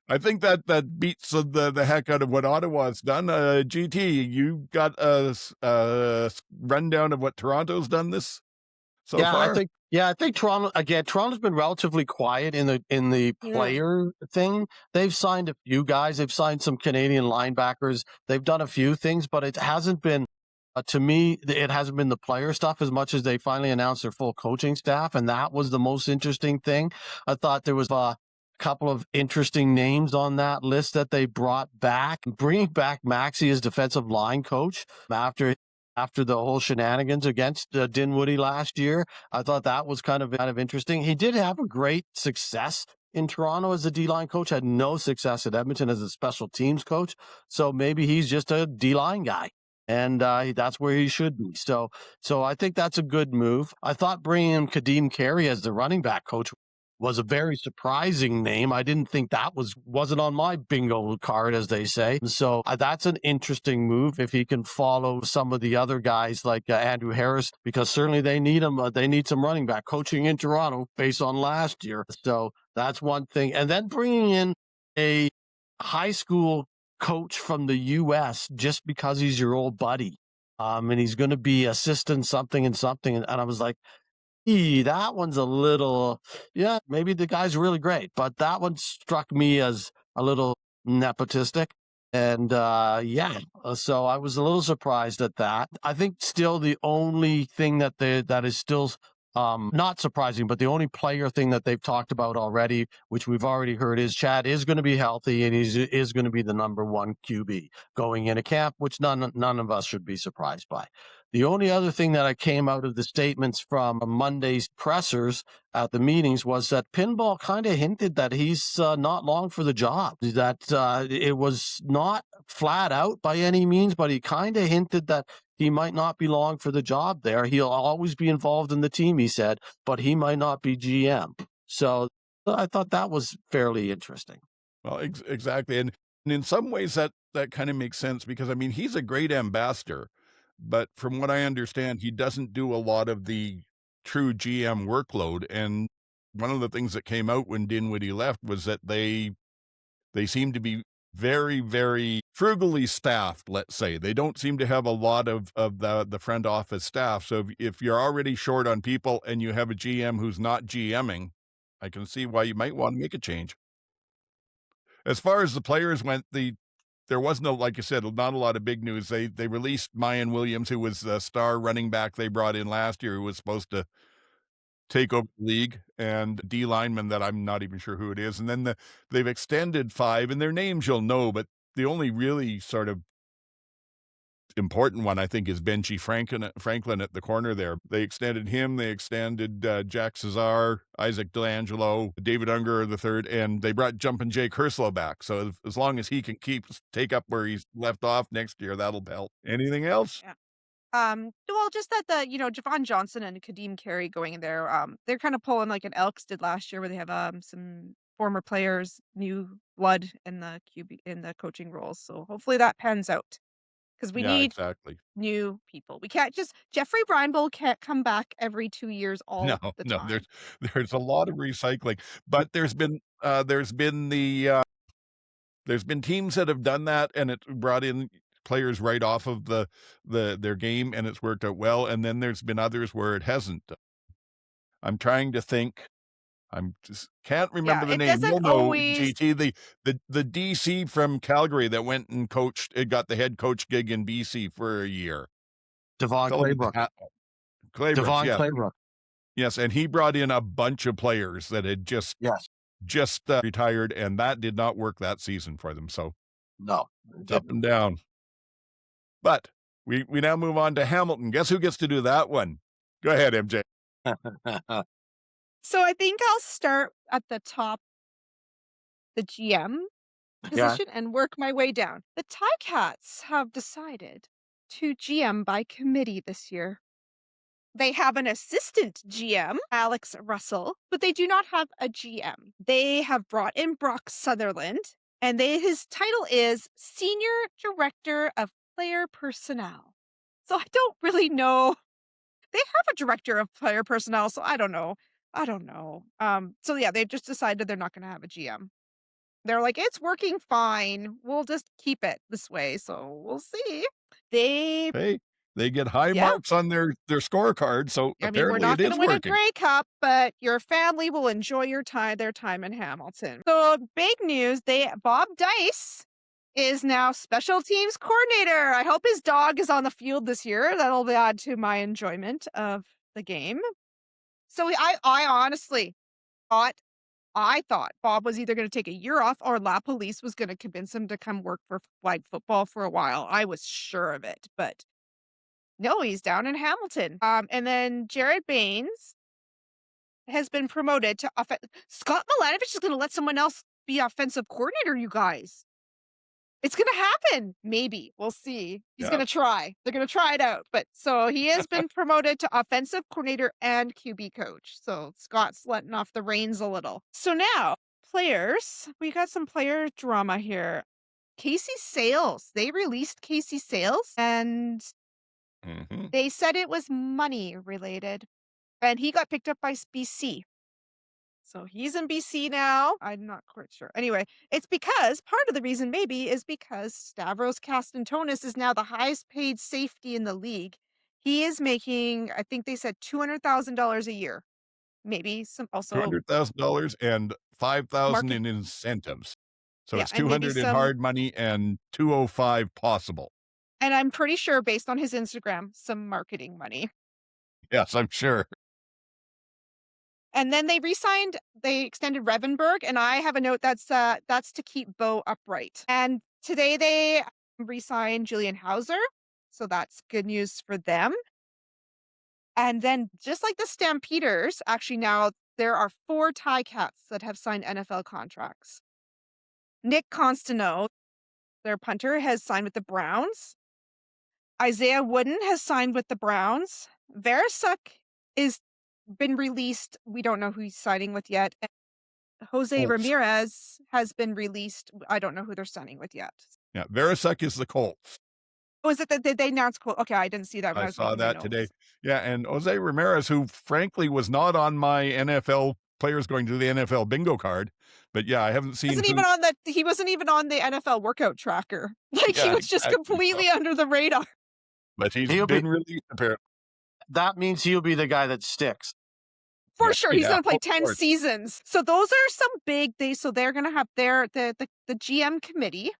I think that beats the heck out of what Ottawa's done. GT, you got a rundown of what Toronto's done this so far? I think Toronto's been relatively quiet in the player thing. They've signed a few guys. They've signed some Canadian linebackers. They've done a few things, but it hasn't been, to me, it hasn't been the player stuff as much as they finally announced their full coaching staff. And that was the most interesting thing. I thought there was a couple of interesting names on that list that they brought back. Bringing back Maxey as defensive line coach after the whole shenanigans against Dinwiddie last year. I thought that was kind of interesting. He did have a great success in Toronto as a D-line coach, had no success at Edmonton as a special teams coach. So maybe he's just a D-line guy. And that's where he should be. So I think that's a good move. I thought bringing in Kadeem Carey as the running back coach was a very surprising name. I didn't think that wasn't on my bingo card, as they say. So that's an interesting move if he can follow some of the other guys like Andrew Harris, because certainly they need him. They need some running back coaching in Toronto based on last year. So that's one thing. And then bringing in a high school coach from the U.S. just because he's your old buddy. And he's going to be assistant something and something. And I was like, that one's a little, maybe the guy's really great, but that one struck me as a little nepotistic. And so I was a little surprised at that. I think still the only thing that is still not surprising, but the only player thing that they've talked about already, which we've already heard, is Chad is going to be healthy and he is going to be the number 1 QB going into camp, which none of us should be surprised by. The only other thing that came out of the statements from Monday's pressers at the meetings was that Pinball kind of hinted that he's not long for the job, that it was not flat out by any means, but he kind of hinted that he might not be long for the job there. He'll always be involved in the team, he said, but he might not be GM. So I thought that was fairly interesting. Well, exactly. And in some ways that kind of makes sense because, I mean, he's a great ambassador, but from what I understand, he doesn't do a lot of the true GM workload. And one of the things that came out when Dinwiddie left was that they seem to be very, very frugally staffed, let's say. They don't seem to have a lot of the front office staff. So if you're already short on people and you have a GM who's not GMing, I can see why you might want to make a change. As far as the players went, there was no, like you said, not a lot of big news. They released Mayan Williams, who was the star running back they brought in last year, who was supposed to take over the league, and D lineman that I'm not even sure who it is. And then they've extended 5, and their names you'll know, but the only really sort of important one, I think, is Benji Franklin at the corner there. They extended him. They extended Jack Cesar, Isaac Delangelo, David Unger III, and they brought Jumpin' Jake Kerslow back. So as long as he can take up where he's left off next year, that'll help. Anything else? Yeah. Well, just that Javon Johnson and Kadeem Carey going in there, they're kind of pulling like an Elks did last year, where they have some former players, new blood in the coaching roles. So hopefully that pans out. Because we need exactly new people. We can't just Jeffrey Breinbull can't come back every 2 years all the time. No, there's a lot of recycling, but there's been teams that have done that, and it brought in players right off of their game, and it's worked out well. And then there's been others where it hasn't. I'm trying to think. I'm just can't remember the name. You'll know, GT, the DC from Calgary that went and coached. It got the head coach gig in BC for a year. Devon Claybrook. Claybrook. Yes, and he brought in a bunch of players that had just retired, and that did not work that season for them. So no, up and down. But we now move on to Hamilton. Guess who gets to do that one? Go ahead, MJ. So I think I'll start at the top, the GM position, and work my way down. The Ticats have decided to GM by committee this year. They have an assistant GM, Alex Russell, but they do not have a GM. They have brought in Brock Sutherland, and his title is Senior Director of Player Personnel. So I don't really know. They have a Director of Player Personnel, so I don't know. So yeah, they've just decided they're not going to have a GM. They're like, it's working fine. We'll just keep it this way. So we'll see. They get high marks on their scorecard. So apparently we're not going to win a Grey Cup, but your family will enjoy their time in Hamilton. So big news, Bob Dice is now special teams coordinator. I hope his dog is on the field this year. That'll add to my enjoyment of the game. So I honestly thought Bob was either going to take a year off or La Police was going to convince him to come work for flag football for a while. I was sure of it, but no, he's down in Hamilton. And then Jared Baines has been promoted to Scott Milanovich is going to let someone else be offensive coordinator, you guys. It's going to happen. Maybe. We'll see. He's going to try. They're going to try it out. But so he has been promoted to offensive coordinator and QB coach. So Scott's letting off the reins a little. So now, players. We got some player drama here. Casey Sales. They released Casey Sales, and they said it was money related. And he got picked up by BC. So he's in BC now. I'm not quite sure. Anyway, it's because part of the reason maybe is because Stavros Kastantonis is now the highest paid safety in the league. He is making, I think they said $200,000 a year. Maybe some also $200,000 and $5,000 in incentives. So it's $200 in hard money and $205 possible. And I'm pretty sure, based on his Instagram, some marketing money. Yes, I'm sure. And then they extended Revenberg, and I have a note that's to keep Bo upright. And today they re-signed Julian Hauser. So that's good news for them. And then just like the Stampeders, actually now there are 4 Ticats that have signed NFL contracts. Nick Constantino, their punter, has signed with the Browns. Isaiah Wooden has signed with the Browns. Verisuk is been released. We don't know who he's signing with yet. And Jose Colts. Ramirez has been released. I don't know who they're signing with yet. Yeah, Verisuk is the Colts. Oh, is it that they announced? Okay, I didn't see that when I I was saw making my that today. notes. Yeah, and Jose Ramirez, who frankly was not on my NFL players going to the NFL bingo card, but yeah, I haven't seen. He wasn't even on the NFL workout tracker. Like he Yeah, was just exactly. completely under the radar. But he's He'll been be- released apparently. That means he'll be the guy that sticks. For Yeah, sure, he's yeah, going to play of 10 course. seasons. So those are some big days. So they're going to have the GM committee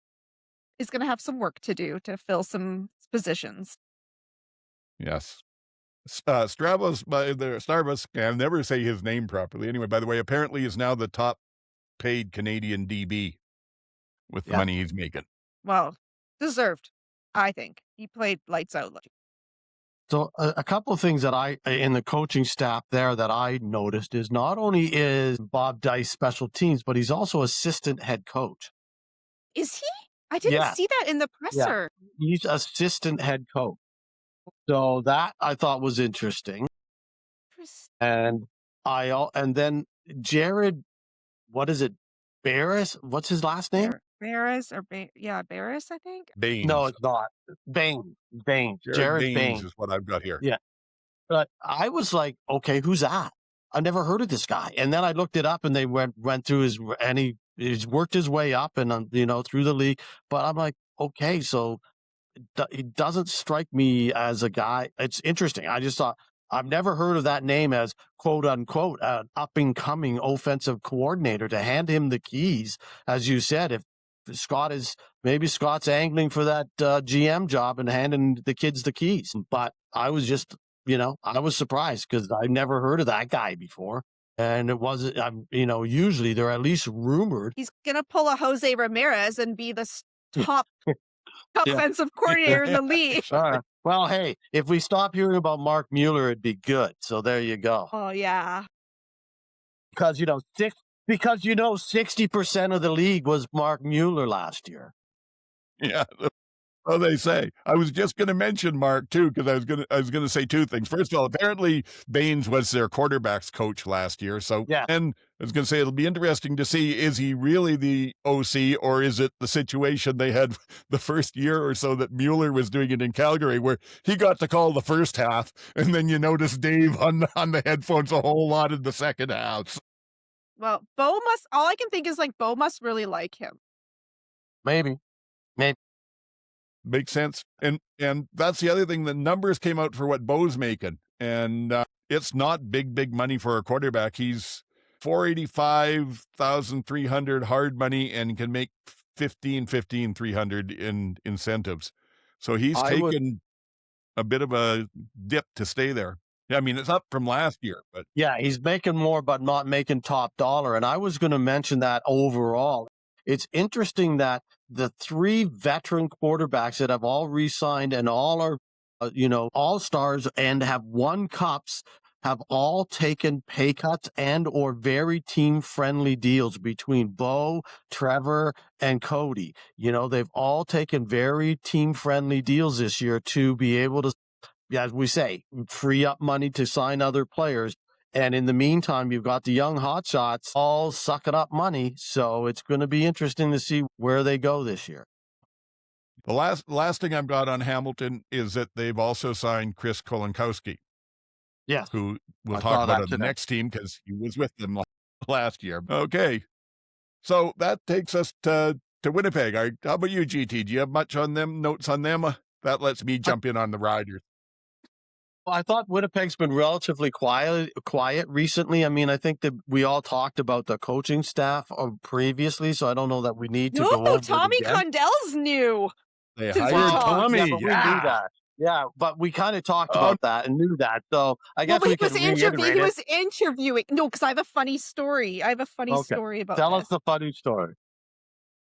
is going to have some work to do to fill some positions. Yes. Stravos, Starbucks, I'll never say his name properly. Anyway, by the way, apparently is now the top paid Canadian DB with the Yeah. money he's making. Well, deserved, I think. He played lights out. So a couple of things that in the coaching staff there that I noticed is not only is Bob Dice special teams, but he's also assistant head coach. Is he? I didn't Yeah. see that in the presser. He's assistant head coach. So that I thought was interesting. And then Jared, what is it? Barris? What's his last name? Barris Barris, I think. Baines. No, it's not. Baines. Jared Baines is what I've got here. Yeah. But I was like, okay, who's that? I've never heard of this guy. And then I looked it up and they went through he's worked his way up and, through the league. But I'm like, okay, so he doesn't strike me as a guy. It's interesting. I just thought, I've never heard of that name as quote unquote, an up and coming offensive coordinator to hand him the keys. As you said, if Scott's angling for that GM job and handing the kids the keys. But I was just, I was surprised because I never heard of that guy before. And it wasn't, usually they're at least rumored. He's going to pull a Jose Ramirez and be the top offensive coordinator in the league. Well, hey, if we stop hearing about Mark Mueller, it'd be good. So there you go. Oh, yeah. Because 60% of the league was Mark Mueller last year. Yeah. Oh, they say. I was just going to mention Mark too, because I was going to say 2 things. First of all, apparently Baines was their quarterbacks coach last year. So, yeah. And I was going to say it'll be interesting to see, is he really the OC, or is it the situation they had the first year or so that Mueller was doing it in Calgary, where he got to call the first half, and then you notice Dave on the headphones a whole lot in the second half. Well, all I can think is Bo must really like him. Maybe. Makes sense. And that's the other thing. The numbers came out for what Bo's making. And it's not big money for a quarterback. He's $485,300 hard money and can make $15,300 in incentives. So he's taken a bit of a dip to stay there. Yeah, I mean, it's up from last year, but yeah, he's making more, but not making top dollar. And I was going to mention that overall. It's interesting that the 3 veteran quarterbacks that have all re-signed and all are, all-stars and have won cups have all taken pay cuts and or very team-friendly deals between Bo, Trevor, and Cody. They've all taken very team-friendly deals this year to be able to, as we say, free up money to sign other players. And in the meantime, you've got the young hotshots all sucking up money. So it's going to be interesting to see where they go this year. The last thing I've got on Hamilton is that they've also signed Chris Kolankowski. Yes. Who we'll talk about on the next team because he was with them last year. Okay. So that takes us to Winnipeg. How about you, GT? Do you have much on them, notes on them? That lets me jump in on the Riders. Well, I thought Winnipeg's been relatively quiet recently. I mean, I think that we all talked about the coaching staff previously, so I don't know that we need to go over Tommy it again. Condell's new. They Since hired we talked. Tommy. Yeah, but we knew that. Yeah, but we kind of talked about that and knew that. So I guess we can reiterate he was interviewing. No, because I have a funny story. Story about Tell this. us the funny story.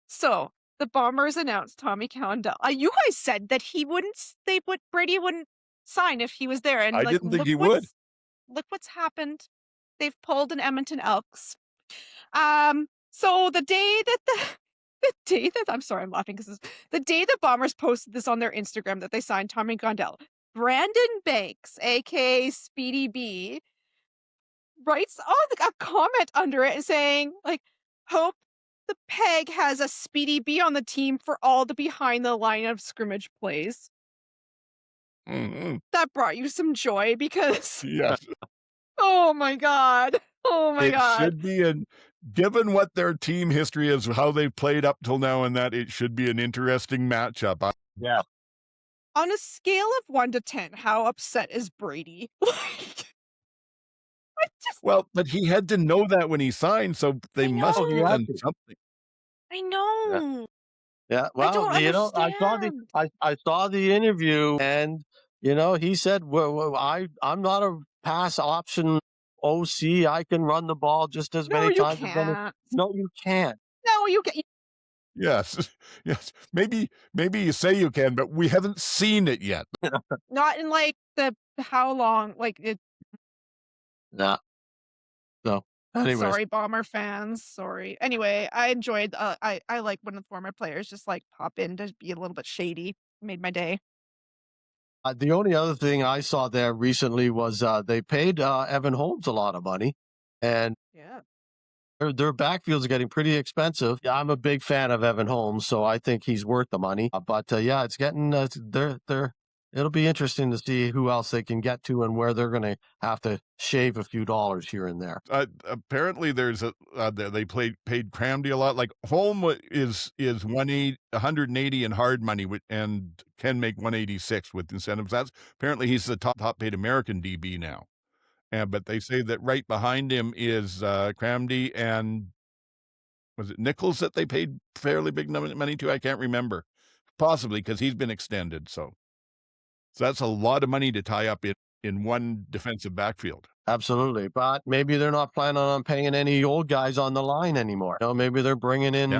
So the Bombers announced Tommy Condell. You guys said that Brady wouldn't sign if he was there, and I like, didn't think he would. Look what's happened. They've pulled an Edmonton Elks. So the day that I'm sorry, I'm laughing because the day the Bombers posted this on their Instagram that they signed Tommy Condell, Brandon Banks, aka Speedy B, writes a comment under it saying, like, hope the Peg has a Speedy B on the team for all the behind the line of scrimmage plays. Mm-hmm. That brought you some joy because, Yes. oh my God. Oh my It God. should be given what their team history is, how they've played up till now, and that it should be an interesting matchup. Yeah. On a scale of 1 to 10, how upset is Brady? Well, but he had to know that when he signed, so they must have done something. I know. Yeah, I don't well, understand. I saw the interview, and he said, I'm not a pass option OC. I can run the ball just as No, many you times as anyone." can't. No, you can't. No, you can't. Yes, yes. Maybe you say you can, but we haven't seen it yet. Not in like how long? Like it. Nah. So anyways, Sorry, Bomber fans. Sorry. Anyway, I enjoyed. I like when the former players just like pop in to be a little bit shady. Made my day. the only other thing I saw there recently was they paid Evan Holmes a lot of money, and Yeah. their backfields are getting pretty expensive. I'm a big fan of Evan Holmes, so I think he's worth the money. But yeah, it's getting it'll be interesting to see who else they can get to and where they're going to have to shave a few dollars here and there. Apparently, there's they paid Cramdy a lot. Like Holm is 180 in hard money and can make 186 with incentives. Apparently he's the top paid American DB now. But they say that right behind him is Cramdy, and was it Nichols that they paid fairly big money to? I can't remember. Possibly because he's been extended. So that's a lot of money to tie up in one defensive backfield. Absolutely. But maybe they're not planning on paying any old guys on the line anymore. Maybe they're bringing in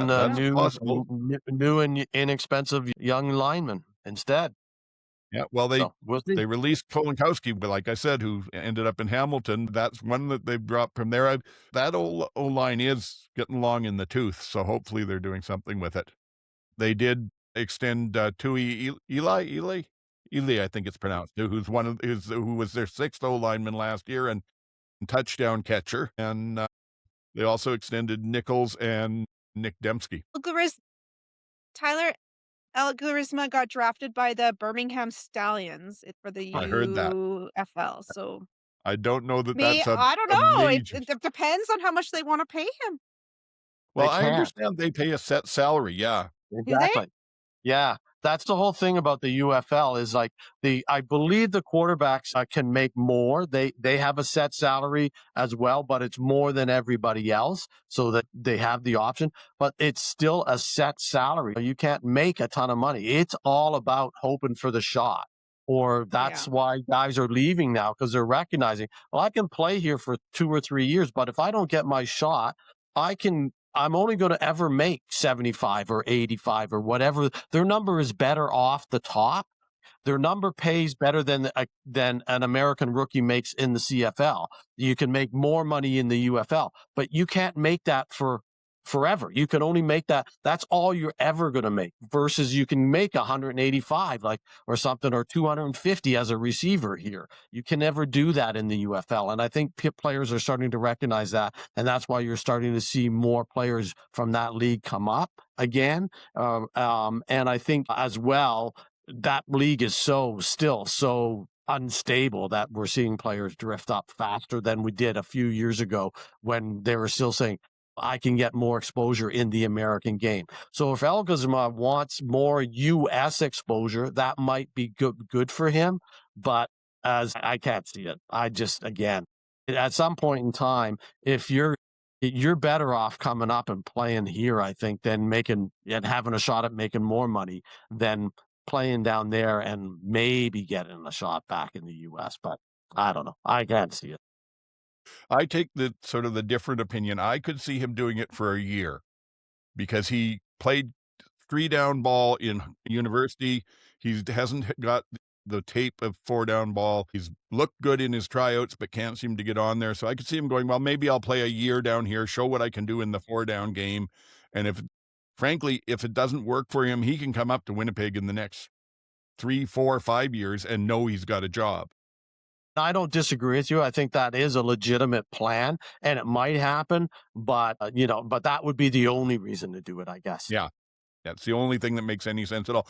new and inexpensive young linemen instead. Yeah, well, we'll see. They released Kolinkowski, but like I said, who ended up in Hamilton. That's one that they've dropped from there. That O-line is getting long in the tooth, so hopefully they're doing something with it. They did extend Tui Eli, I think it's pronounced, who was their 6th O-lineman last year and touchdown catcher. And they also extended Nichols and Nick Dembski. Tyler Algorithm got drafted by the Birmingham Stallions for the I heard that. UFL. So I don't know that's I don't know. It depends on how much they want to pay him. Well, I understand they pay a set salary. Yeah, exactly. Yeah, that's the whole thing about the UFL is like I believe the quarterbacks can make more. They have a set salary as well, but it's more than everybody else, so that they have the option. But it's still a set salary. You can't make a ton of money. It's all about hoping for the shot. Or that's why guys are leaving now, because they're recognizing, well, I can play here for 2 or 3 years, but if I don't get my shot, I'm only going to ever make 75 or 85 or whatever. Their number is better off the top. Their number pays better than an American rookie makes in the CFL. You can make more money in the UFL, but you can't make that for forever. You can only make that. That's all you're ever going to make, versus you can make 185 or something, or 250 as a receiver here. You can never do that in the UFL. And I think players are starting to recognize that. And that's why you're starting to see more players from that league come up again. And I think as well, that league is still so unstable that we're seeing players drift up faster than we did a few years ago, when they were still saying, I can get more exposure in the American game. So if Elgazma wants more U.S. exposure, that might be good for him. But as I can't see it, again, at some point in time, if you're better off coming up and playing here, I think, than having a shot at making more money than playing down there and maybe getting a shot back in the U.S. But I don't know. I can't see it. I take the sort of the different opinion. I could see him doing it for a year because he played 3-down ball in university. He hasn't got the tape of 4-down ball. He's looked good in his tryouts, but can't seem to get on there. So I could see him going, well, maybe I'll play a year down here, show what I can do in the 4-down game. And frankly, if it doesn't work for him, he can come up to Winnipeg in the next 3, 4, 5 years and know he's got a job. I don't disagree with you. I think that is a legitimate plan, and it might happen, but but that would be the only reason to do it, I guess. Yeah. That's the only thing that makes any sense at all.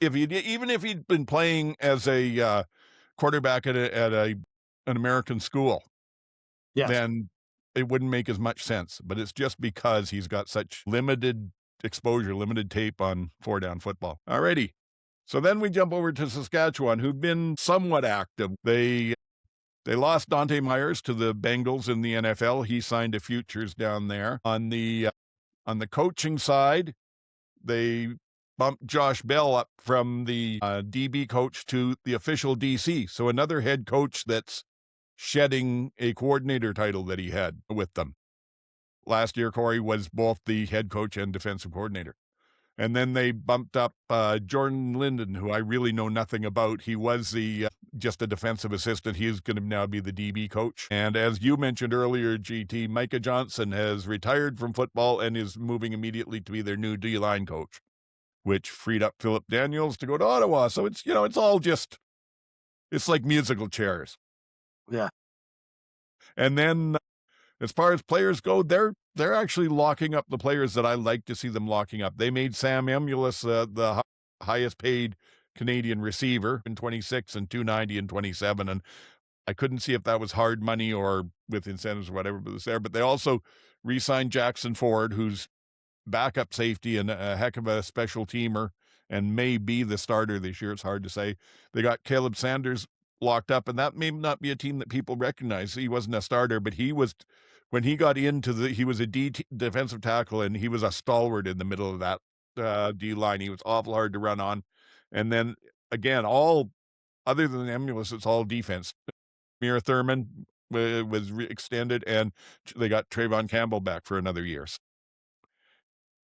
Even if he'd been playing as a quarterback at an American school, Yes. then it wouldn't make as much sense. But it's just because he's got such limited exposure, limited tape on 4-down football. Alrighty. So then we jump over to Saskatchewan, who've been somewhat active. They lost Dante Myers to the Bengals in the NFL. He signed a futures down there. On the coaching side, they bumped Josh Bell up from the DB coach to the official DC. So another head coach that's shedding a coordinator title that he had with them. Last year, Corey was both the head coach and defensive coordinator. And then they bumped up Jordan Linden, who I really know nothing about. He was just a defensive assistant. He's going to now be the DB coach. And as you mentioned earlier, GT, Micah Johnson has retired from football and is moving immediately to be their new D-line coach, which freed up Philip Daniels to go to Ottawa. So it's all just, it's like musical chairs. Yeah. And then as far as players go, they're actually locking up the players that I like to see them locking up. They made Sam Emulus the highest paid Canadian receiver in 26 and $290 and 27. And I couldn't see if that was hard money or with incentives or whatever, but it's there. But they also re-signed Jackson Ford, who's backup safety and a heck of a special teamer and may be the starter this year. It's hard to say. They got Caleb Sanders locked up, and that may not be a team that people recognize. He wasn't a starter, but he was, when he got into he was a defensive tackle, and he was a stalwart in the middle of that D line. He was awful hard to run on. And then again, all other than Emulus, it's all defense. Mira Thurman was extended, and they got Trayvon Campbell back for another year.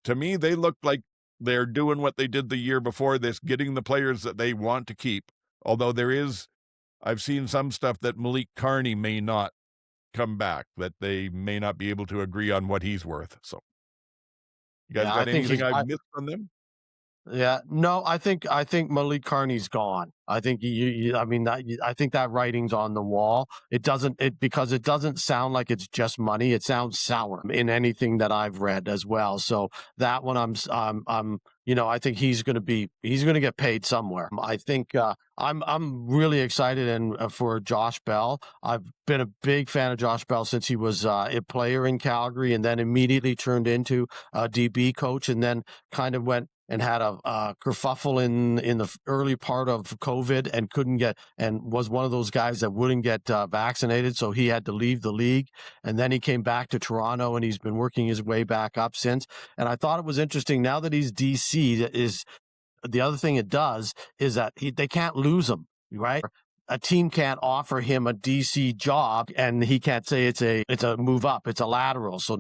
To me, they look like they're doing what they did the year before this, getting the players that they want to keep. Although I've seen some stuff that Malik Carney may not come back, that they may not be able to agree on what he's worth. So you guys got anything I've missed on them? Yeah, no, I think Malik Carney's gone. I think I think that writing's on the wall. Because it doesn't sound like it's just money. It sounds sour in anything that I've read as well. So that one, I think he's going to get paid somewhere. I think I'm really excited for Josh Bell. I've been a big fan of Josh Bell since he was a player in Calgary, and then immediately turned into a DB coach, and then kind of went and had a kerfuffle in the early part of COVID and was one of those guys that wouldn't get vaccinated. So he had to leave the league. And then he came back to Toronto, and he's been working his way back up since. And I thought it was interesting now that he's DC, the other thing it does is that they can't lose him, right? A team can't offer him a DC job, and he can't say it's a move up, it's a lateral. So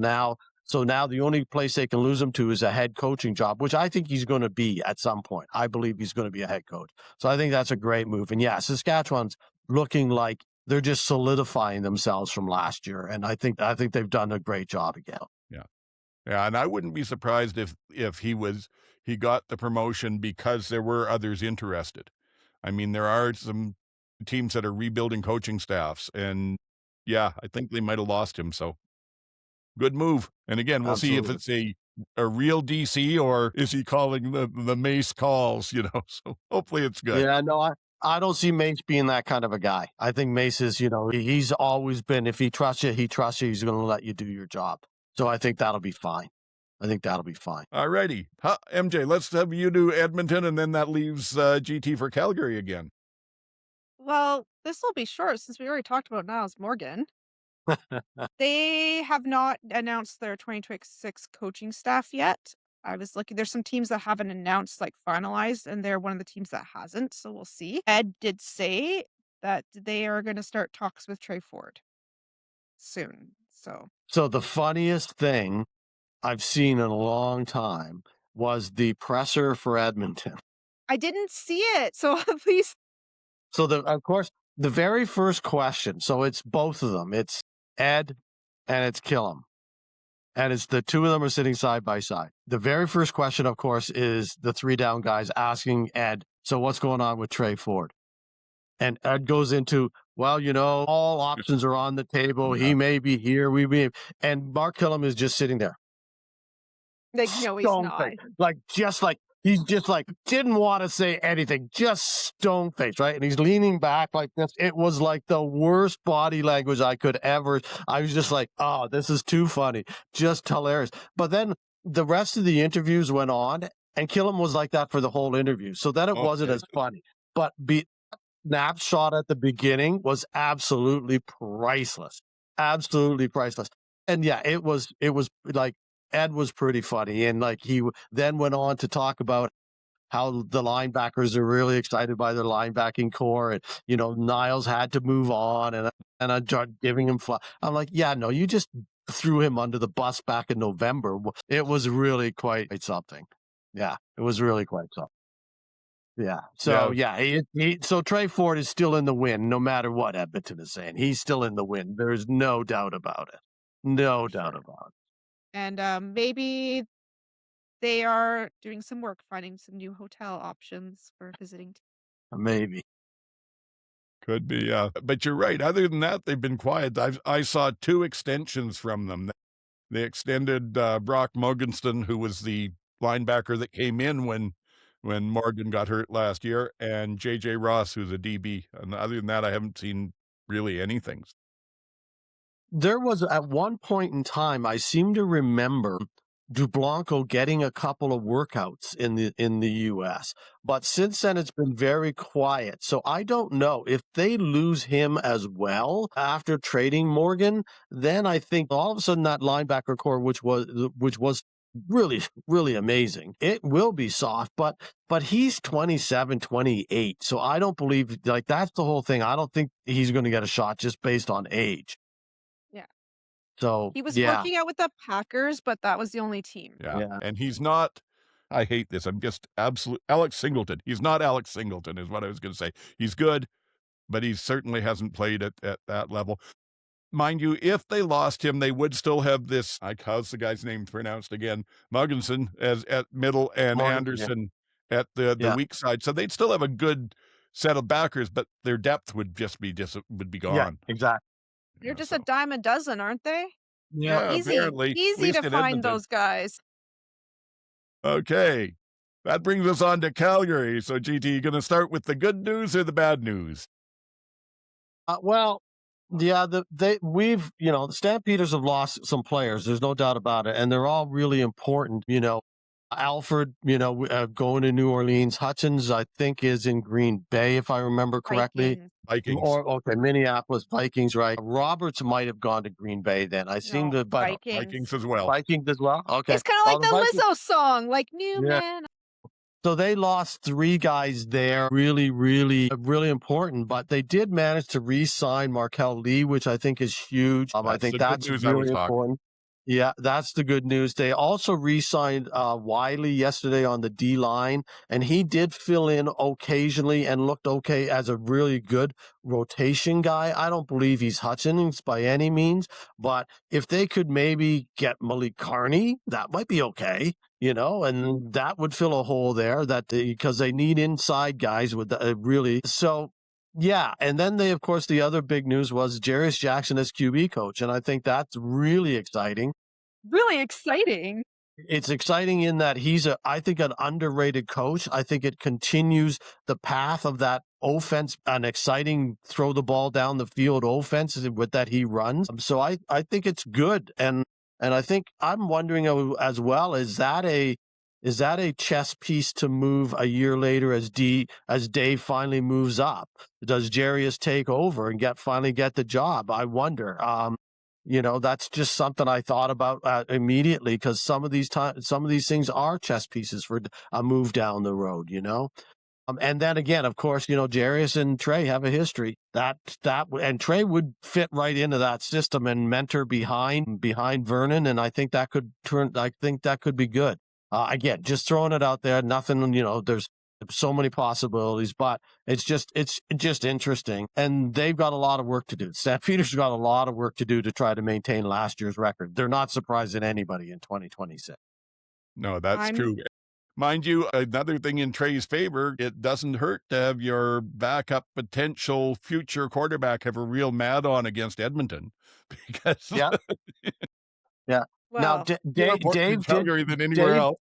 now the only place they can lose him to is a head coaching job, which I think he's going to be at some point. I believe he's going to be a head coach. So I think that's a great move. And yeah, Saskatchewan's looking like they're just solidifying themselves from last year. And I think they've done a great job again. Yeah. Yeah. And I wouldn't be surprised if he got the promotion because there were others interested. I mean, there are some teams that are rebuilding coaching staffs, and yeah, I think they might have lost him. So good move. And again, we'll see if it's a real DC or is he calling the Mace calls, so hopefully it's good. Yeah, no, I don't see Mace being that kind of a guy. I think Mace is, he's always been, if he trusts you, he's going to let you do your job. So I think that'll be fine. All righty. MJ, let's have you do Edmonton, and then that leaves GT for Calgary again. Well, this will be short since we already talked about Niles Morgan. They have not announced their 2026 coaching staff yet. I was looking, there's some teams that haven't announced, finalized, and they're one of the teams that hasn't, so we'll see. Ed did say that they are going to start talks with Trey Ford soon. So the funniest thing I've seen in a long time was the presser for Edmonton. I didn't see it, so please. So, of course, the very first question, so it's both of them. It's Ed and it's Killam. And it's the two of them are sitting side by side. The very first question, of course, is the three down guys asking Ed, so what's going on with Trey Ford? And Ed goes into, well, all options are on the table. He may be here. And Mark Killam is just sitting there. Like, no, he's not. He's just like, didn't want to say anything, just stone faced, right? And he's leaning back like this. It was like the worst body language I could ever. I was just like, oh, this is too funny. Just hilarious. But then the rest of the interviews went on, and Killam was like that for the whole interview. So then it wasn't as funny. But snapshot at the beginning was absolutely priceless. Absolutely priceless. And yeah, it was like, Ed was pretty funny, and like he then went on to talk about how the linebackers are really excited by their linebacking core, and Niles had to move on, and I started giving him fly. I'm like, yeah, no, you just threw him under the bus back in November. It was really quite something. Yeah, it was really quite something. Yeah. So so Trey Ford is still in the win, no matter what Edmonton is saying. He's still in the win. There's no doubt about it. No doubt about it. And maybe they are doing some work finding some new hotel options for visiting. Maybe. Could be, yeah. But you're right. Other than that, they've been quiet. I saw 2 extensions from them. They extended Brock Mogensen, who was the linebacker that came in when Morgan got hurt last year, and J.J. Ross, who's a DB. And other than that, I haven't seen really anything. There was at one point in time, I seem to remember Dublanco getting a couple of workouts in the U.S., but since then it's been very quiet. So I don't know if they lose him as well after trading Morgan. Then I think all of a sudden that linebacker core, which was really, really amazing, it will be soft. But he's 27, 28, so I don't believe that's the whole thing. I don't think he's going to get a shot just based on age. So he was working out with the Packers, but that was the only team. Yeah. And he's not, I hate this, I'm just absolute Alex Singleton. He's not Alex Singleton is what I was going to say. He's good, but he certainly hasn't played at that level. Mind you, if they lost him, they would still have this, how's the guy's name pronounced again? Mogensen at middle and Anderson at the weak side. So they'd still have a good set of backers, but their depth would be gone. Yeah, exactly. They're just a dime a dozen, aren't they? Yeah, apparently. Easy to find those guys. Okay. That brings us on to Calgary. So, GT, you going to start with the good news or the bad news? Well, yeah, the Stampeders have lost some players. There's no doubt about it. And they're all really important. Alfred, going to New Orleans. Hutchins, I think, is in Green Bay, if I remember correctly. Vikings. Minneapolis Vikings, right? Roberts might have gone to Green Bay then. Vikings as well. Vikings as well? Okay. It's kind of like the Lizzo song, like New Man. So they lost 3 guys there, really, really, really important, but they did manage to re-sign Markel Lee, which I think is huge. I think that's really important. Yeah, that's the good news. They also re-signed Wiley yesterday on the D-line, and he did fill in occasionally and looked okay as a really good rotation guy. I don't believe he's Hutchins by any means, but if they could maybe get Malik Carney, that might be okay, and that would fill a hole there because they need inside guys with really. So, yeah, and then of course, the other big news was Jarius Jackson as QB coach, and I think that's really exciting. Really exciting. It's exciting in that he's I think an underrated coach. I think it continues the path of that offense, an exciting throw the ball down the field offense with that he runs. So I think it's good, and I think I'm wondering as well, is that a chess piece to move a year later as Dave finally moves up? Does Jarius take over and finally get the job? I wonder. That's just something I thought about immediately, because some of these things are chess pieces for a move down the road. And then again, of course, Jarius and Trey have a history and Trey would fit right into that system and mentor behind Vernon, and I think that could be good. Again, just throwing it out there. Nothing, there's so many possibilities, but it's just interesting. And they've got a lot of work to do. Stampeders got a lot of work to do to try to maintain last year's record. They're not surprising anybody in 2026. No, that's true. Mind you, another thing in Trey's favor, it doesn't hurt to have your backup potential future quarterback have a real mad on against Edmonton. Because Yeah. Yeah. Well, Now, more important in Calgary than anywhere else.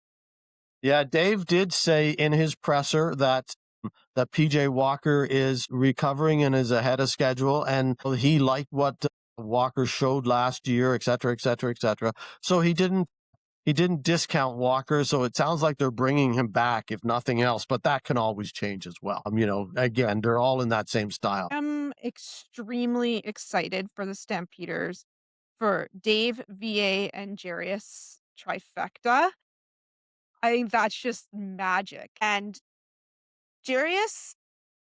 Yeah, Dave did say in his presser that PJ Walker is recovering and is ahead of schedule, and he liked what Walker showed last year, et cetera, et cetera, et cetera. So he didn't discount Walker. So it sounds like they're bringing him back, if nothing else, but that can always change as well. Again, they're all in that same style. I'm extremely excited for the Stampeders, for Dave, VA, and Jarius trifecta. I think that's just magic. And Jarius,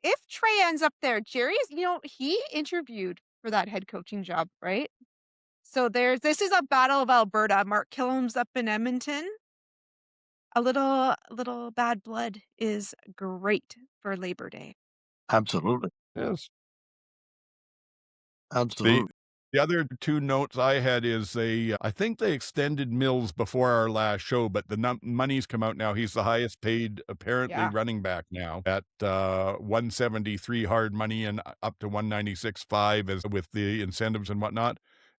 if Trey ends up there, Jarius, he interviewed for that head coaching job, right? So this is a battle of Alberta. Mark Killam's up in Edmonton. A little bad blood is great for Labor Day. Absolutely. Yes. Absolutely. The other two notes I had is I think they extended Mills before our last show, but the money's come out now. He's the highest paid, apparently, running back now at $173 hard money and up to $196.5 as with the incentives and whatnot.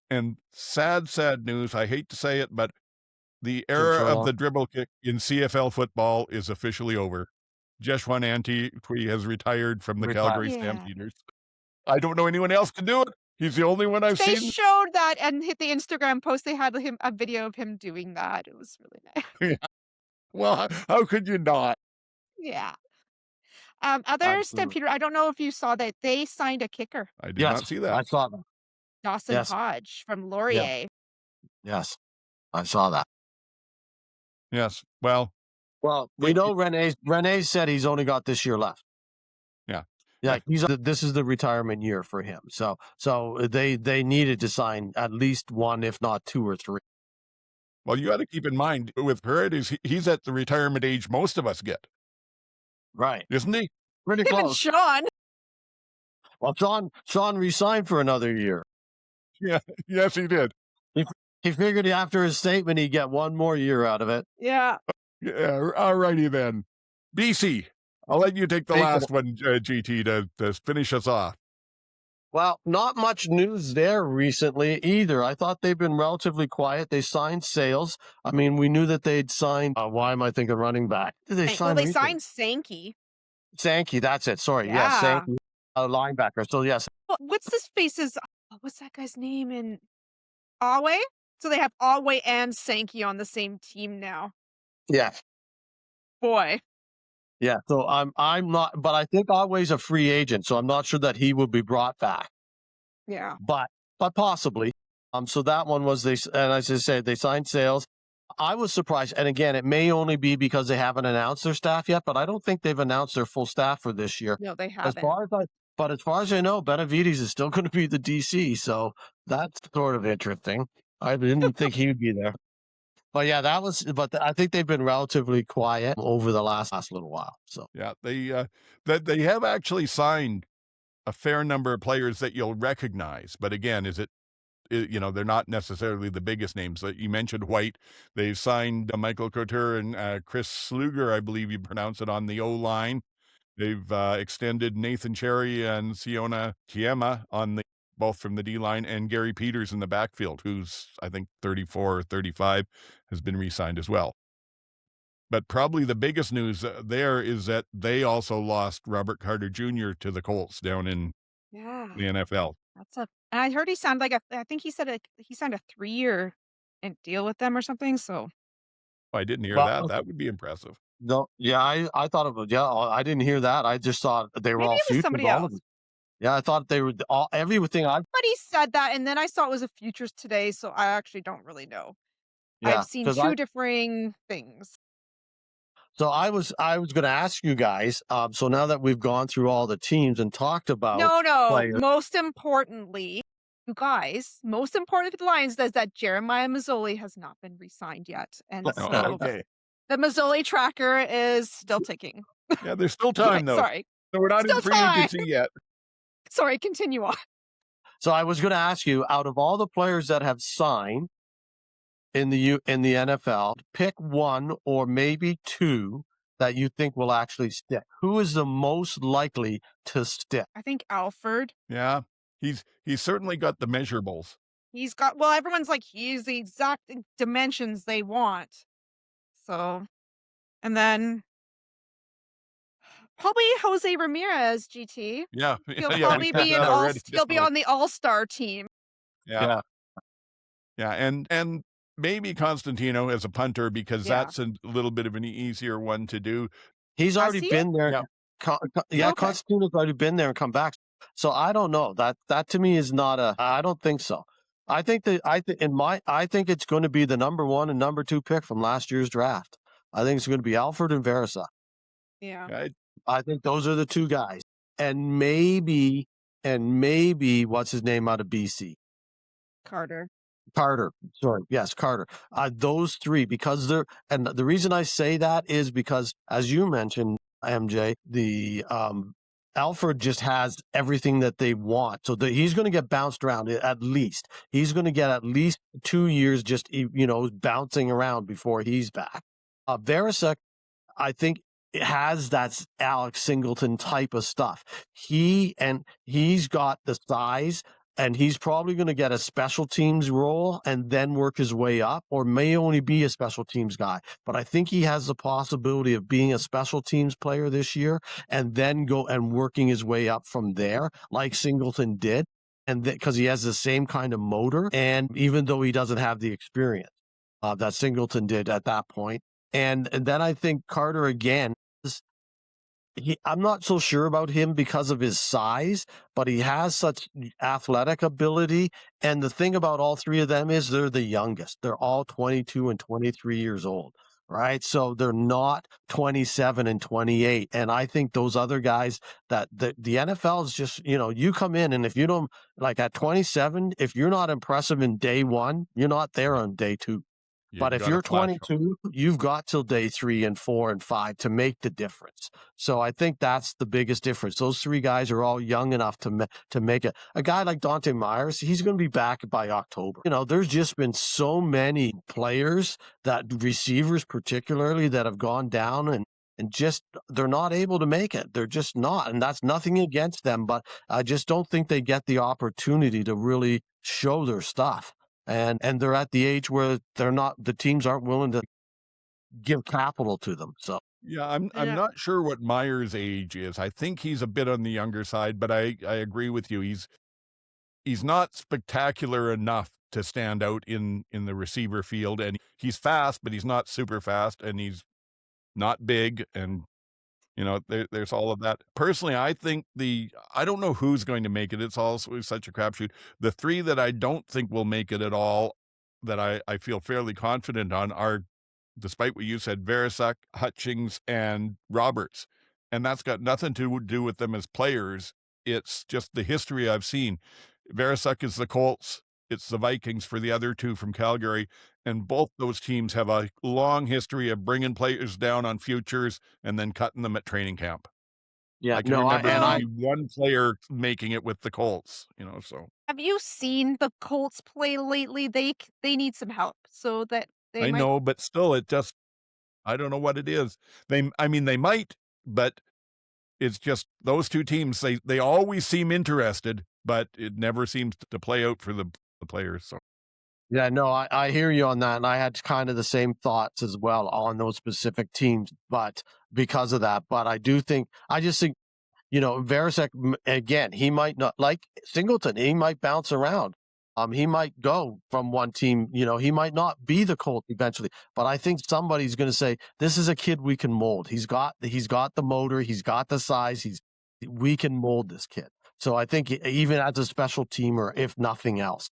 And sad news. I hate to say it, but the era of the dribble kick in CFL football is officially over. Jeshwan Antwi has retired from the Calgary Stampeders. I don't know anyone else can do it. He's the only one I've seen. They showed that and hit the Instagram post. They had a video of him doing that. It was really nice. Yeah. Well, how could you not? Yeah. Other Stampeder, I don't know if you saw that they signed a kicker. I did not see that. I saw that. Dawson Hodge from Laurier. Yes, I saw that. Yes. Well, we know Rene said he's only got this year left. Yeah, this is the retirement year for him. So they needed to sign at least one, if not two or three. Well, you got to keep in mind with Paredes, he's at the retirement age most of us get. Right, isn't he? Pretty close. Sean. Well, Sean resigned for another year. Yeah. Yes, he did. He figured after his statement he'd get one more year out of it. Yeah. Yeah. All righty then. BC. I'll let you take the last one, GT, to finish us off. Well, not much news there recently either. I thought they've been relatively quiet. They signed Sales. I mean, we knew that they'd signed. Why am I thinking running back? Did they sign? Well, they signed Sankey. Sankey, that's it. Sorry, yeah, Sankey, linebacker. So yes. What's this face's? What's that guy's name in Alway? So they have Alway and Sankey on the same team now. Yeah. Boy. Yeah, so I'm not, but I think Alway's a free agent, so I'm not sure that he will be brought back. Yeah, but possibly. So that one was and as I said, they signed Sales. I was surprised, and again, it may only be because they haven't announced their staff yet, but I don't think they've announced their full staff for this year. No, they haven't. But as far as I know, Benavides is still going to be the DC, so that's sort of interesting. I didn't think he would be there. But yeah, I think they've been relatively quiet over the last little while. So yeah, they have actually signed a fair number of players that you'll recognize. But again, they're not necessarily the biggest names. You mentioned White. They've signed Michael Couture and Chris Sluger, I believe you pronounce it, on the O-line. They've extended Nathan Cherry and Siona Kiema both from the D-line, and Gary Peters in the backfield, who's, I think, 34 or 35, has been re-signed as well. But probably the biggest news there is that they also lost Robert Carter Jr. to the Colts down in the NFL. And I heard he sounded I think he said he signed a 3-year deal with them or something, so. I didn't hear that. That would be impressive. No, yeah, I thought of it. Yeah, I didn't hear that. I just thought they were Maybe all it was somebody else. Yeah, I thought they were everything. Somebody said that, and then I saw it was a Futures Today, so I actually don't really know. Yeah, I've seen two differing things. So I was going to ask you guys. So now that we've gone through all the teams and talked about players, most importantly, you guys, most important for the Lions is that Jeremiah Mazzoli has not been re-signed yet, and so okay. The Mazzoli tracker is still ticking. Yeah, there's still time, though. Sorry. So we're not in Still free time. agency yet. Sorry, continue on. So I was going to ask you, out of all the players that have signed in the NFL, pick one or maybe two that you think will actually stick. Who is the most likely to stick? I think Alfred. Yeah, he's certainly got the measurables. He's got, well, everyone's like, he's the exact dimensions they want. So, and then probably Jose Ramirez, GT. Yeah, He'll yeah, probably we said be that already. he'll be on the All-Star team. Yeah. And maybe Constantino as a punter, because Yeah. that's a little bit of an easier one to do. He's already he? been there. Yeah. Yeah, Okay. Constantino's already been there and come back. So I don't know. That to me is not a. I don't think so. I think it's going to be the number 1 and number 2 pick from last year's draft. I think it's going to be Alfred and Versa. Yeah. I think those are the two guys, and maybe what's his name out of BC? Carter. Sorry. Yes, Carter. Those three, because and the reason I say that is because, as you mentioned, MJ, the Alfred just has everything that they want. So he's going to get bounced around at least. He's going to get at least 2 years just, bouncing around before he's back. Verasek, I think, it has that Alex Singleton type of stuff. He's got the size, and he's probably going to get a special teams role and then work his way up, or may only be a special teams guy. But I think he has the possibility of being a special teams player this year and then go and working his way up from there, like Singleton did. And because he has the same kind of motor, and even though he doesn't have the experience that Singleton did at that point. And then I think Carter again, I'm not so sure about him because of his size, but he has such athletic ability. And the thing about all three of them is they're the youngest. They're all 22 and 23 years old, right? So they're not 27 and 28. And I think those other guys that the NFL is just, you come in, and if you don't, like at 27, if you're not impressive in day 1, you're not there on day 2. But if you're 22, you've got till day 3 and 4 and 5 to make the difference. So I think that's the biggest difference. Those three guys are all young enough to make it. A guy like Dante Myers, he's going to be back by October. There's just been so many players, that receivers particularly, that have gone down and just they're not able to make it. They're just not. And that's nothing against them, but I just don't think they get the opportunity to really show their stuff. And they're at the age where the teams aren't willing to give capital to them. So yeah, I'm not sure what Myers' age is. I think he's a bit on the younger side, but I agree with you. He's not spectacular enough to stand out in the receiver field, and he's fast, but he's not super fast, and he's not big, and there's all of that. Personally, I think I don't know who's going to make it. It's also such a crapshoot. The three that I don't think will make it at all, that I feel fairly confident on, are, despite what you said, Verasek, Hutchings, and Roberts. And that's got nothing to do with them as players. It's just the history I've seen. Verasek is the Colts. It's the Vikings for the other two from Calgary. And both those teams have a long history of bringing players down on futures and then cutting them at training camp. yeah, I can remember only one player making it with the Colts, so. Have you seen the Colts play lately? They need some help, so that they might. know, but still, I don't know what it is. They might, but it's just those two teams, they always seem interested, but it never seems to play out for the players. So yeah, no, I hear you on that, and I had kind of the same thoughts as well on those specific teams, but because of that. But I just think Verasek, again, he might not, like Singleton, he might bounce around. He might go from one team, he might not be the Colt eventually, but I think somebody's going to say, this is a kid we can mold. He's got the motor, he's got the size, we can mold this kid. So I think even as a special teamer, if nothing else.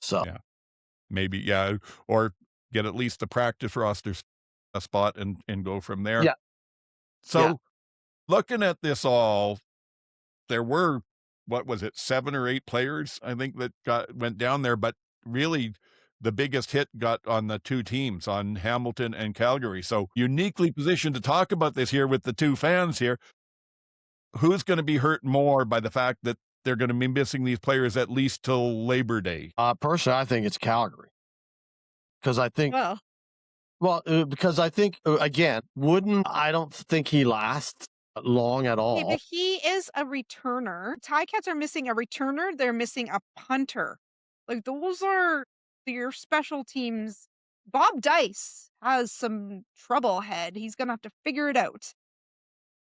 So yeah, maybe, or get at least the practice roster spot and go from there. Yeah. So looking at this all, there were, what was it, 7 or 8 players, I think, that went down there, but really the biggest hit got on the two teams, on Hamilton and Calgary. So uniquely positioned to talk about this here with the two fans here. Who's going to be hurt more by the fact that they're going to be missing these players at least till Labor Day? Personally, I think it's Calgary. Because I think, because I think, again, I don't think he lasts long at all. Okay, but he is a returner. Ticats are missing a returner. They're missing a punter. Like, those are your special teams. Bob Dice has some trouble ahead. He's going to have to figure it out.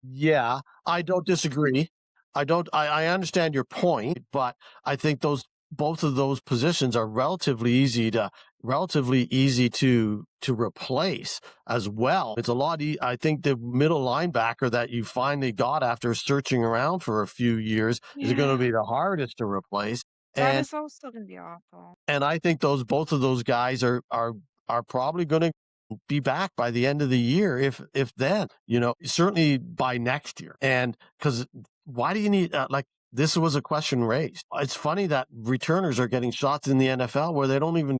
Yeah, I don't disagree. I understand your point, but I think both of those positions are relatively easy to replace as well. It's a lot. I think the middle linebacker that you finally got after searching around for a few years is going to be the hardest to replace. That is also going to be awful. And I think both of those guys are probably going to be back by the end of the year, if then, certainly by next year. And because why do you need this was a question raised. It's funny that returners are getting shots in the NFL where they don't even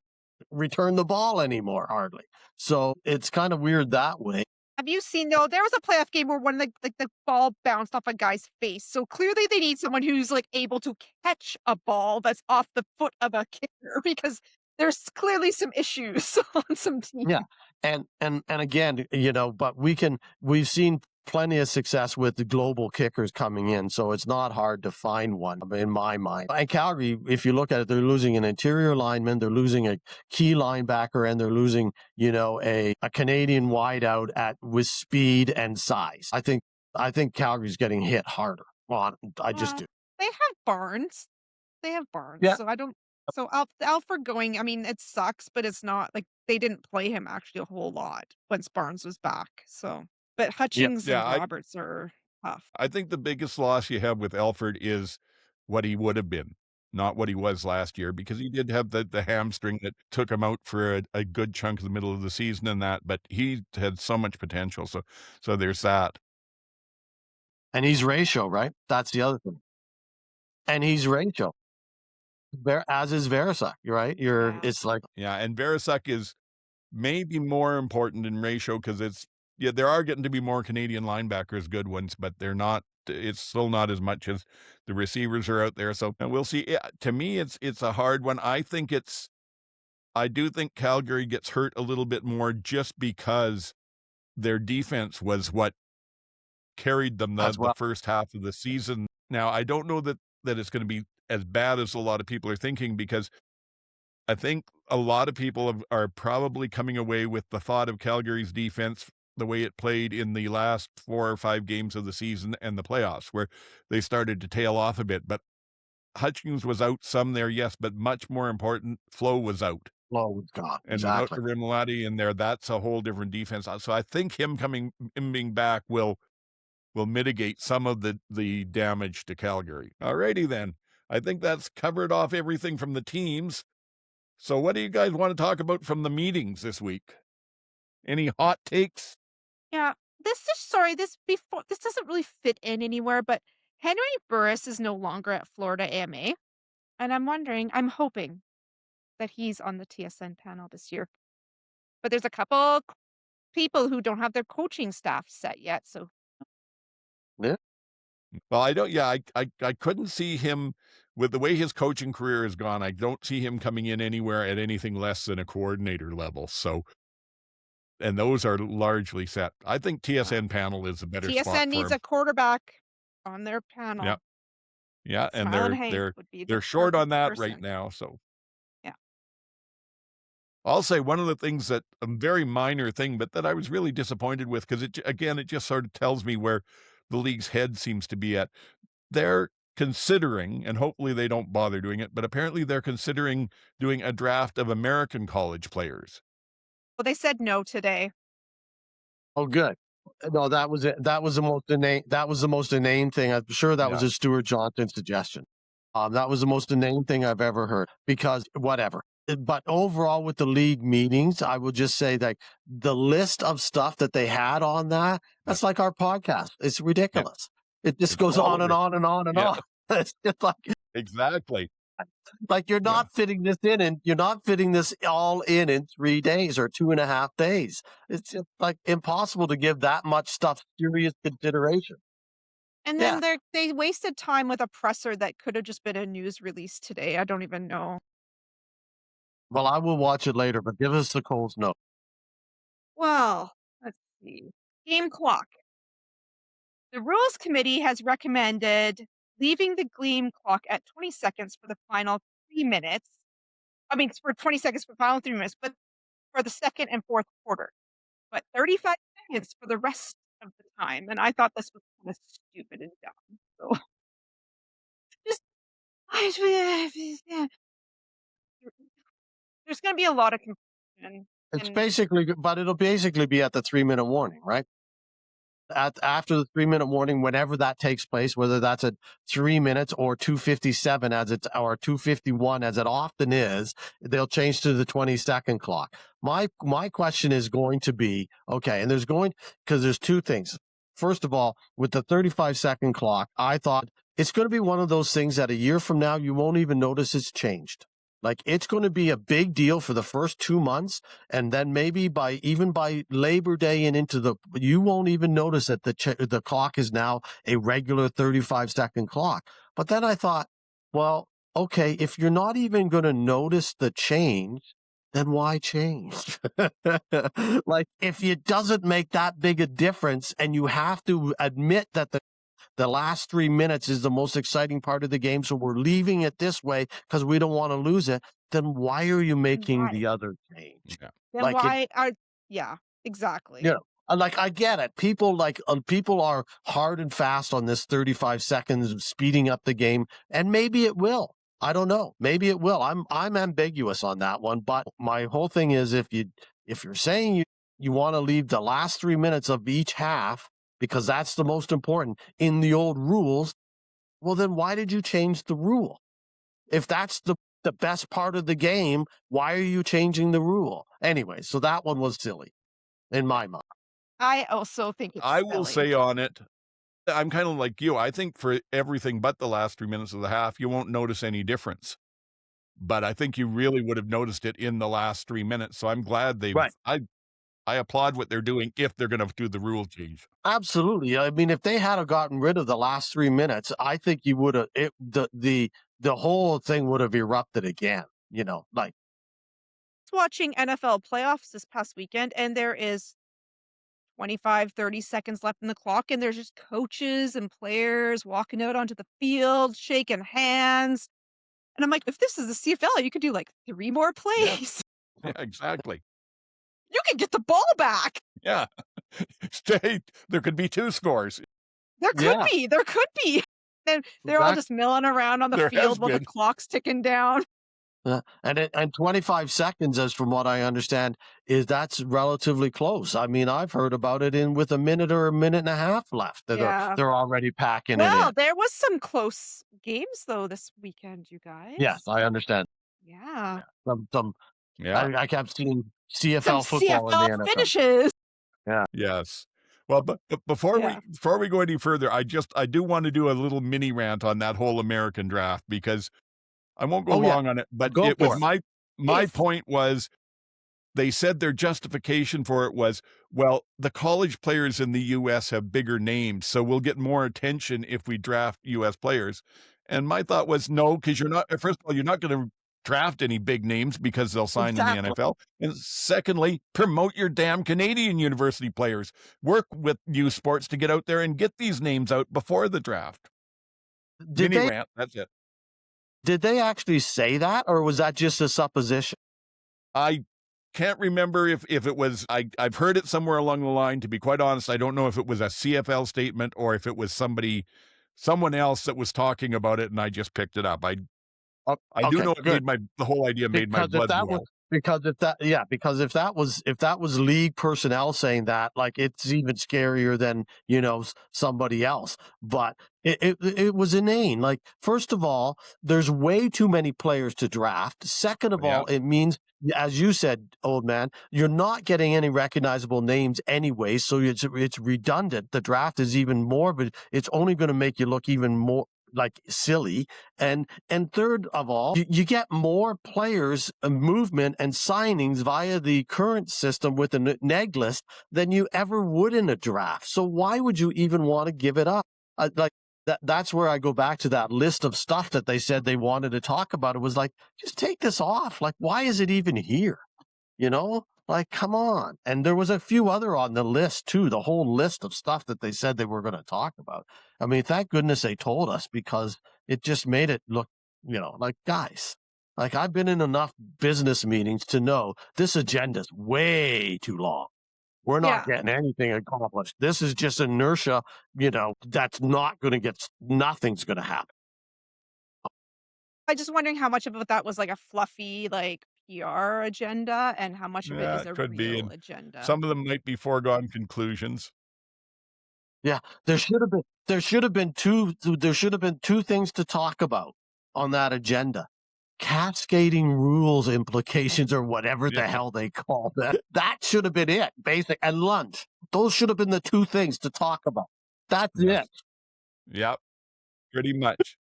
return the ball anymore, hardly. So it's kind of weird that way. Have you seen, though, there was a playoff game where one of the ball bounced off a guy's face. So clearly they need someone who's able to catch a ball that's off the foot of a kicker, because there's clearly some issues on some teams. Yeah. And again, but we've seen plenty of success with the global kickers coming in, so it's not hard to find one in my mind. And Calgary, if you look at it, they're losing an interior lineman, they're losing a key linebacker, and they're losing, a Canadian wideout with speed and size. I think Calgary's getting hit harder. Well, I just do. They have Barnes. Yeah. So I don't. So Alfred going, I mean, it sucks, but it's not like they didn't play him actually a whole lot once Barnes was back. So, but Hutchings and Roberts are tough. I think the biggest loss you have with Alfred is what he would have been, not what he was last year, because he did have the hamstring that took him out for a good chunk of the middle of the season and that, but he had so much potential. So there's that. And he's ratio, right? That's the other thing. And he's ratio. As is Verisak, right? It's like, and Verisak is maybe more important in ratio because there are getting to be more Canadian linebackers, good ones, but it's still not as much as the receivers are out there. So we'll see. To me, it's a hard one. I do think Calgary gets hurt a little bit more just because their defense was what carried them the first half of the season. Now, I don't know that it's going to be as bad as a lot of people are thinking, because I think a lot of people are probably coming away with the thought of Calgary's defense the way it played in the last 4 or 5 games of the season and the playoffs, where they started to tail off a bit. But Hutchings was out some there, yes, but much more important, Flo was out. Flo was gone. And without Rimladi in there, that's a whole different defense. So I think him being back will mitigate some of the damage to Calgary. All righty then. I think that's covered off everything from the teams. So what do you guys want to talk about from the meetings this week? Any hot takes? Yeah, this doesn't really fit in anywhere, but Henry Burris is no longer at Florida AMA. And I'm hoping that he's on the TSN panel this year. But there's a couple people who don't have their coaching staff set yet, so. Yeah. Well, I couldn't see him with the way his coaching career has gone. I don't see him coming in anywhere at anything less than a coordinator level. So, and those are largely set. I think TSN panel is a better spot for TSN needs him. a quarterback on their panel. Yeah. Yeah, and they're short on that right now. So, yeah. I'll say one of the things that a very minor thing, but that I was really disappointed with, because it just sort of tells me where the league's head seems to be at. They're considering, and hopefully they don't bother doing it, but apparently they're considering doing a draft of American college players. Well, they said no today. Oh, good. No, that was it. That was the most inane thing. I'm sure that was a Stuart Johnson suggestion. That was the most inane thing I've ever heard, because whatever. But overall, with the league meetings, I will just say that the list of stuff that they had on that's like our podcast. It's ridiculous. It just goes on and on and on and on. It's just like. Exactly. Like you're not fitting this in, and you're not fitting this all in 3 days or 2.5 days. It's just like impossible to give that much stuff serious consideration. And then they wasted time with a presser that could have just been a news release today. I don't even know. Well, I will watch it later, but give us the Coles note. Well, let's see. Game clock. The Rules Committee has recommended leaving the game clock at 20 seconds for the final 3 minutes. I mean, for 20 seconds for the final 3 minutes, but for the second and fourth quarter. But 35 seconds for the rest of the time. And I thought this was kind of stupid and dumb. So just there's going to be a lot of confusion. It's basically, but it'll basically be at the 3-minute warning, right? After the 3-minute warning, whenever that takes place, whether that's at 3 minutes or 2:57 or 2:51 as it often is, they'll change to the 20-second clock. My question is going to be, okay, and because there's two things. First of all, with the 35-second clock, I thought it's going to be one of those things that a year from now, you won't even notice it's changed. Like it's going to be a big deal for the first 2 months. And then maybe by Labor Day and you won't even notice that the clock is now a regular 35-second clock. But then I thought, well, okay, if you're not even going to notice the change, then why change? Like if it doesn't make that big a difference and you have to admit that the last 3 minutes is the most exciting part of the game, so we're leaving it this way because we don't want to lose it, then why are you making the other change? Yeah. Then exactly. You know, like I get it. People are hard and fast on this 35 seconds of speeding up the game, and maybe it will. I don't know. Maybe it will. I'm ambiguous on that one, but my whole thing is if you're saying you want to leave the last 3 minutes of each half because that's the most important in the old rules, well, then why did you change the rule? If that's the best part of the game, why are you changing the rule? Anyway, so that one was silly in my mind. I also think it's I silly. will say on it, I'm kind of like you. I think for everything but the last 3 minutes of the half, you won't notice any difference. But I think you really would have noticed it in the last 3 minutes. So I'm glad I applaud what they're doing if they're going to do the rule change. Absolutely. I mean, if they had gotten rid of the last 3 minutes, I think you would have the whole thing would have erupted again. You know, like Watching NFL playoffs this past weekend, and there is 25, 30 seconds left in the clock, and there's just coaches and players walking out onto the field, shaking hands. And I'm like, if this is the CFL, you could do like 3 more plays. Yeah, exactly. You could get the ball back. Yeah. There could be 2 scores. There could be. And they're all just milling around on the field while the clock's ticking down. And 25 seconds, as from what I understand, that's relatively close. I mean, I've heard about it with a minute or a minute and a half left. They're already packing it in. Well, there was some close games though this weekend, you guys. Yes, I understand. Yeah. I kept seeing CFL football CFL in the NFL. Finishes. Yeah. Yes. Well, but before we go any further, I do want to do a little mini rant on that whole American draft because I won't go long on it, but my point was they said their justification for it was, well, the college players in the U.S. have bigger names, so we'll get more attention if we draft U.S. players. And my thought was, no, because first of all, you're not going to draft any big names because they'll sign in the NFL. And secondly, promote your damn Canadian university players. Work with U Sports to get out there and get these names out before the draft. Rant, that's it. Did they actually say that, or was that just a supposition? I can't remember if it was, I've heard it somewhere along the line. To be quite honest, I don't know if it was a CFL statement or if it was someone else that was talking about it and I just picked it up. I do know it made the whole idea made my blood boil. Because if that was league personnel saying that, like, it's even scarier than, somebody else. But it was inane. Like, first of all, there's way too many players to draft. Second of all, it means, as you said, old man, you're not getting any recognizable names anyway, so it's redundant. The draft is even more, but it's only going to make you look even more like silly. And third of all, you get more players movement and signings via the current system with the neg list than you ever would in a draft. So why would you even want to give it up? That's where I go back to that list of stuff that they said they wanted to talk about. It was like, just take this off. Like, why is it even here? You know, like, come on. And there was a few other on the list too, the whole list of stuff that they said they were going to talk about. I mean, thank goodness they told us, because it just made it look, like, guys, like, I've been in enough business meetings to know this agenda's way too long. We're not getting anything accomplished. This is just inertia, that's not going to nothing's going to happen. I'm just wondering how much of that was like a fluffy, like, PR agenda and how much of it is a could be. real And agenda. some of them might be foregone conclusions. Yeah, there should have been two things to talk about on that agenda. Cascading rules implications, or whatever the hell they call that. That should have been it, basic, and lunch. Those should have been the two things to talk about. That's it. Yep, pretty much.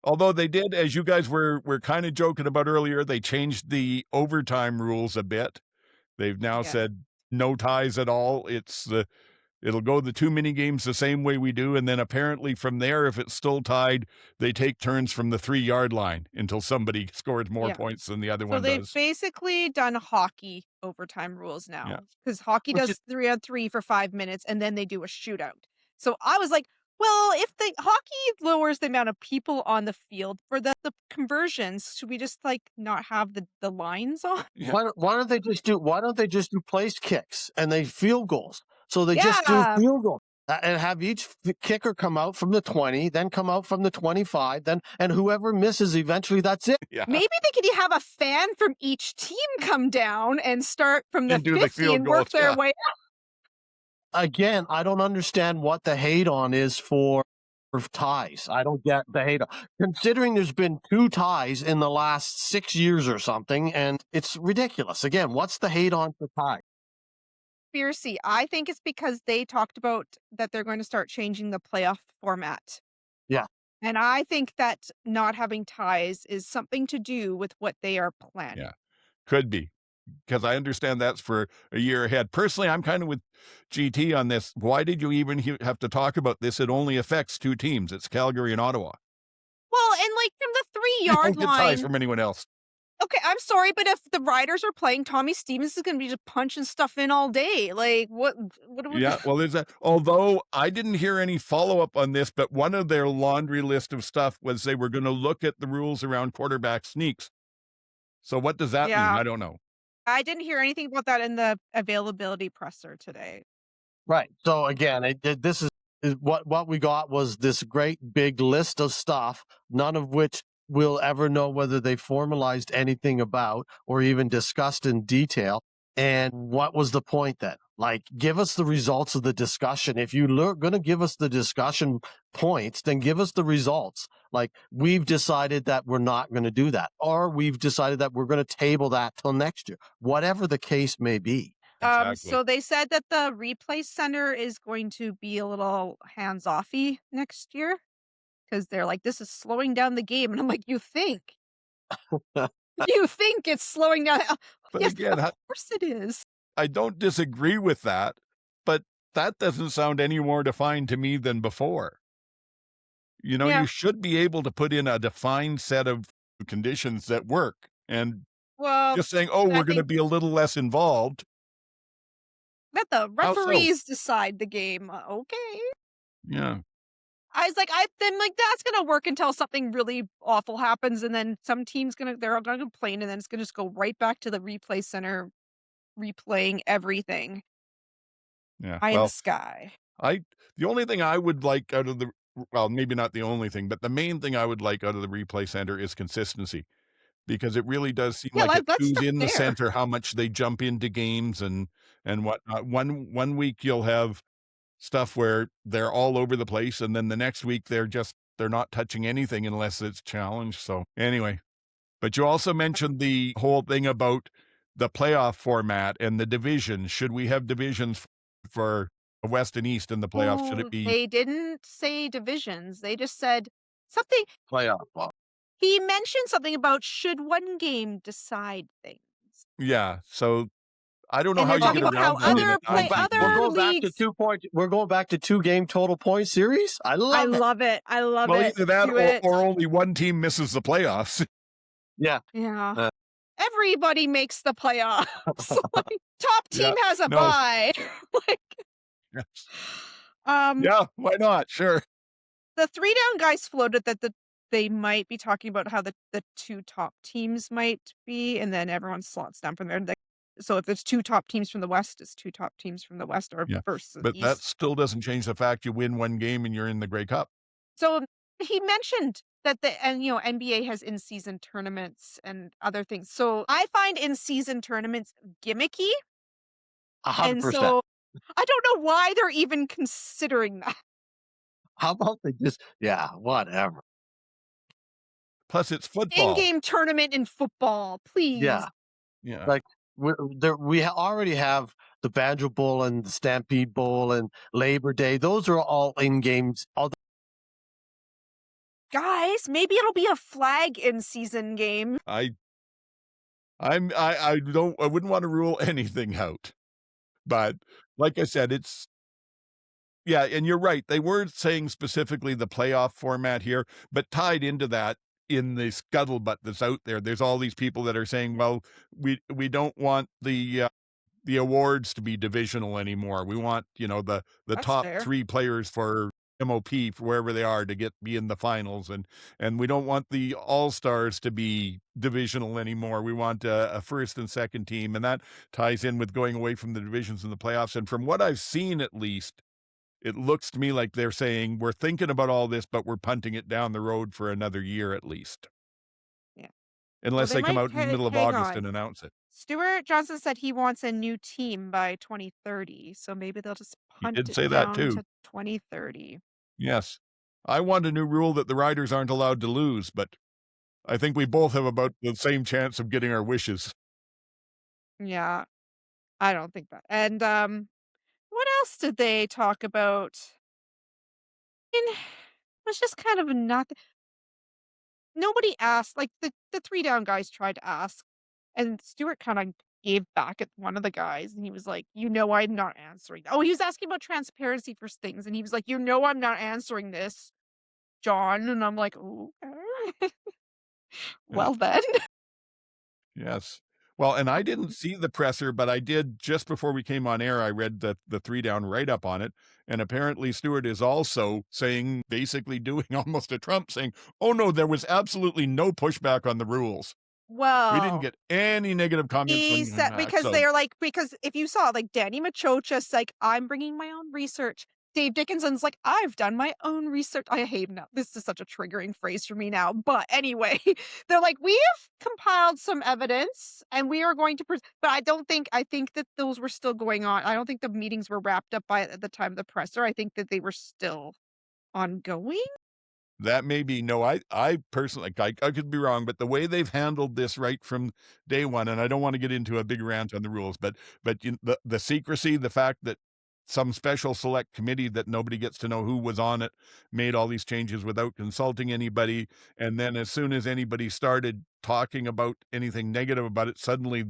Although they did, as you guys were kind of joking about earlier, they changed the overtime rules a bit. They've now said no ties at all. It'll go the 2 mini games the same way we do, and then apparently from there, if it's still tied, they take turns from the 3-yard line until somebody scores more points than the other one So they've does. basically done hockey overtime rules now, because hockey does 3-on-3 for 5 minutes, and then they do a shootout. So I was like, well, if the hockey lowers the amount of people on the field for the conversions, should we just like not have the lines on? Why don't they just do place kicks and they field goals? So they just do field goals and have each kicker come out from the 20, then come out from the 25, and whoever misses eventually, that's it. Yeah. Maybe they could have a fan from each team come down and start from the And do the 50 field and work goals, their way up. Again, I don't understand what the hate on is for ties. I don't get the hate on. Considering there's been 2 ties in the last 6 years or something, and it's ridiculous. Again, what's the hate on for ties? Conspiracy. I think it's because they talked about that they're going to start changing the playoff format. Yeah. And I think that not having ties is something to do with what they are planning. Yeah, could be, because I understand that's for a year ahead. Personally, I'm kind of with GT on this. Why did you even have to talk about this? It only affects 2 teams. It's Calgary and Ottawa. Well, and like from the 3-yard You don't get ties line. from anyone else. Okay, I'm sorry, but if the Riders are playing, Tommy Stevens is going to be just punching stuff in all day. Like, what do we... Yeah, well, there's that. Although I didn't hear any follow-up on this, but one of their laundry list of stuff was they were going to look at the rules around quarterback sneaks. So what does that mean? I don't know. I didn't hear anything about that in the availability presser today. Right. So again, this is what we got was this great big list of stuff, none of which we'll ever know whether they formalized anything about or even discussed in detail. And what was the point then? Like, give us the results of the discussion. If you're going to give us the discussion points, then give us the results. Like, we've decided that we're not going to do that, or we've decided that we're going to table that till next year, whatever the case may be. Exactly. So they said that the replay center is going to be a little hands-offy next year, because they're like, this is slowing down the game. And I'm like, you think? You think it's slowing down? But Yes, again, of course it is. I don't disagree with that, but that doesn't sound any more defined to me than before. You should be able to put in a defined set of conditions that work, and just saying, we're going to be a little less involved. Let the referees decide the game. Okay. Yeah. I was like, that's gonna work until something really awful happens, and then some team's they're gonna complain, and then it's gonna just go right back to the replay center, replaying everything. Yeah. In the sky. The only thing I would like out of maybe not the only thing, but the main thing I would like out of the replay center is consistency, because it really does seem like who's in the center, how much they jump into games and whatnot. One week you'll have stuff where they're all over the place, and then the next week they're not touching anything unless it's challenged. So anyway, but you also mentioned the whole thing about the playoff format and the divisions. Should we have divisions for West and East in the playoffs? Should it be? They didn't say divisions. They just said something. Playoff ball. He mentioned something about should one game decide things. Yeah. So I don't know And how they're you talking get about how around that in a other play, 9-team We're other league. going back to leagues. 2 point. We're going back to 2 game total point series. I I love it. love it. I love Well, it. either that Do or, it. or only one team misses the playoffs. Yeah. Yeah. Everybody makes the playoffs. Like, top team Yeah, has a no. bye. Like, Yes. um, Yeah, why not? Sure. the 3 down guys floated that they might be talking about how the 2 top teams might be, and then everyone slots down from there. Like, so if there's 2 top teams from the West, it's 2 top teams from the West or Yeah, versus but that East. still doesn't change the fact you win one game and you're in the Grey Cup. So he mentioned that NBA has in-season tournaments and other things. So I find in-season tournaments gimmicky, and 100%. so I don't know why they're even considering that. How about they just, whatever. Plus, it's football. In-game tournament in football, please. Yeah. Yeah. Like, we already have the Banjo Bowl and the Stampede Bowl and Labor Day. Those are all in games. Guys, maybe it'll be a flag in-season game. I wouldn't want to rule anything out. But like I said, yeah, and you're right. They weren't saying specifically the playoff format here, but tied into that in the scuttlebutt that's out there, there's all these people that are saying, well, we don't want the awards to be divisional anymore. We want, the That's top fair. 3 players for MOP for wherever they are to be in the finals, and we don't want the all-stars to be divisional anymore. We want a first and second team, and that ties in with going away from the divisions in the playoffs. And from what I've seen, at least, it looks to me like they're saying we're thinking about all this, but we're punting it down the road for another year at least. Yeah. Unless Well, they come might out in the middle of hang August on. and announce it. Stuart Johnson said he wants a new team by 2030, so maybe they'll just He punt did it say that down too. to 2030. Yes. I want a new rule that the Riders aren't allowed to lose, but I think we both have about the same chance of getting our wishes. Yeah, I don't think that. And what else did they talk about? I mean, it was just kind of not. Nobody asked. Like the 3 down guys tried to ask, and Stuart kind of gave back at one of the guys, and he was like, I'm not answering." Oh, he was asking about transparency for things, and he was like, I'm not answering this, John." And I'm like, "Okay." Well then. Yes. Well, and I didn't see the presser, but I did just before we came on air. I read the 3 down write-up on it, and apparently Stewart is also saying, basically doing almost a Trump, saying, "Oh no, there was absolutely no pushback on the rules. We didn't Well, get any negative comments he on said that." because So they're like, because if you saw like Danny Machocha's like, "I'm bringing my own research." Dave Dickinson's like, "I've done my own research." I hate now. This is such a triggering phrase for me now. But anyway, they're like, "We have compiled some evidence and we are going to but I think that those were still going on. I don't think the meetings were wrapped up by at the time of the presser. I think that they were still ongoing. that may be no. I personally, I could be wrong, but the way they've handled this right from day one, and I don't want to get into a big rant on the rules, but the secrecy, the fact that some special select committee that nobody gets to know who was on it made all these changes without consulting anybody, and then as soon as anybody started talking about anything negative about it, suddenly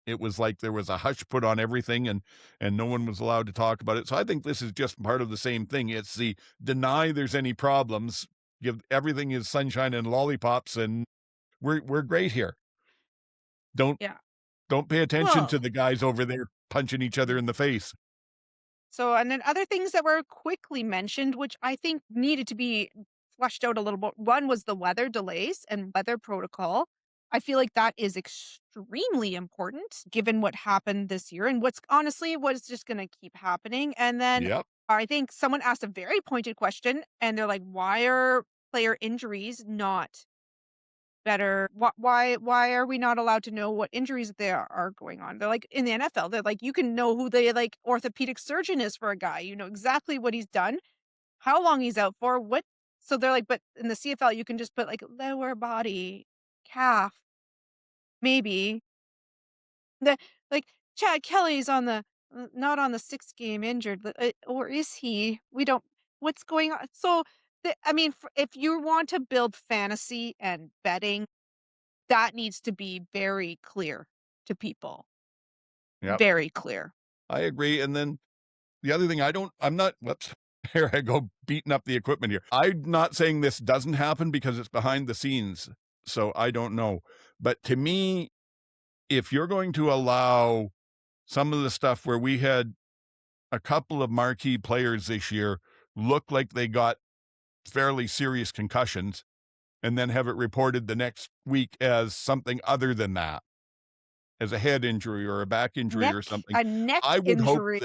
it was like there was a hush put on everything, and no one was allowed to talk about it. So I think this is just part of the same thing. It's the deny there's any problems, give everything is sunshine and lollipops, and we're great here. Don't Yeah. don't pay attention to Well, the guys over there punching each other in the face. so, and then other things that were quickly mentioned, which I think needed to be fleshed out a little bit. One was the weather delays and weather protocol. I feel like that is extremely important given what happened this year and what's just going to keep happening. And then Yep. I think someone asked a very pointed question, and they're like, "Why are player injuries not better? Why are we not allowed to know what injuries there are going on?" They're like, in the NFL, they're like, you can know who the like orthopedic surgeon is for a guy. You know exactly what he's done, how long he's out for, what. So they're like, but in the CFL, you can just put like lower body, calf, maybe. The like Chad Kelly's on the not on the 6 game injured, or is he? We don't. What's going on? So I mean, if you want to build fantasy and betting, that needs to be very clear to people. Yep, Very clear. I agree. And then the other thing, I'm not, whoops, here I go beating up the equipment here. I'm not saying this doesn't happen because it's behind the scenes. So I don't know. But to me, if you're going to allow some of the stuff where we had a couple of marquee players this year look like they got fairly serious concussions and then have it reported the next week as something other than that, as a head injury or a back injury or something, A neck I would hope injury.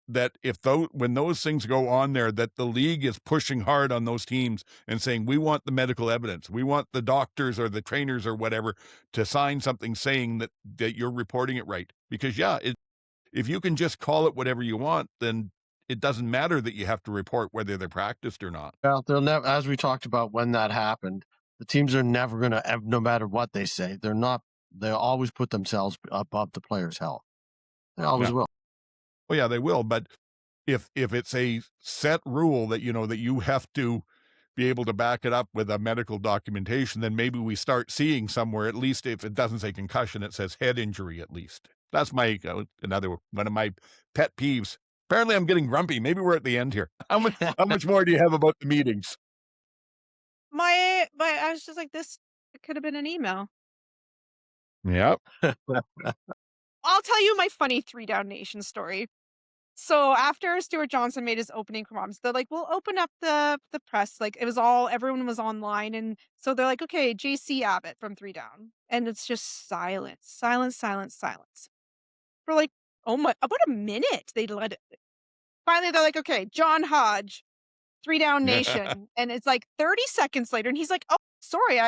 that if when those things go on there, that the league is pushing hard on those teams and saying, we want the medical evidence. We want the doctors or the trainers or whatever to sign something saying that you're reporting it right. Because if you can just call it whatever you want, then it doesn't matter that you have to report whether they're practiced or not. Well, they'll never, as we talked about when that happened, the teams are never going to, no matter what they say, they'll always put themselves above the player's health. They always will. Oh yeah, they will. But if it's a set rule that, that you have to be able to back it up with a medical documentation, then maybe we start seeing somewhere, at least if it doesn't say concussion, it says head injury at least. That's my another one of my pet peeves. Apparently I'm getting grumpy. Maybe we're at the end here. How much more do you have about the meetings? I was just like, this could have been an email. Yep. I'll tell you my funny 3-Down Nation story. So after Stuart Johnson made his opening comments, they're like, we'll open up the press. Like everyone was online. And so they're like, okay, JC Abbott from 3-Down. And it's just silence. For like, about a minute, they let it. Finally, they're like, okay, John Hodge, 3-Down Nation. And it's like 30 seconds later. And he's like, oh, sorry.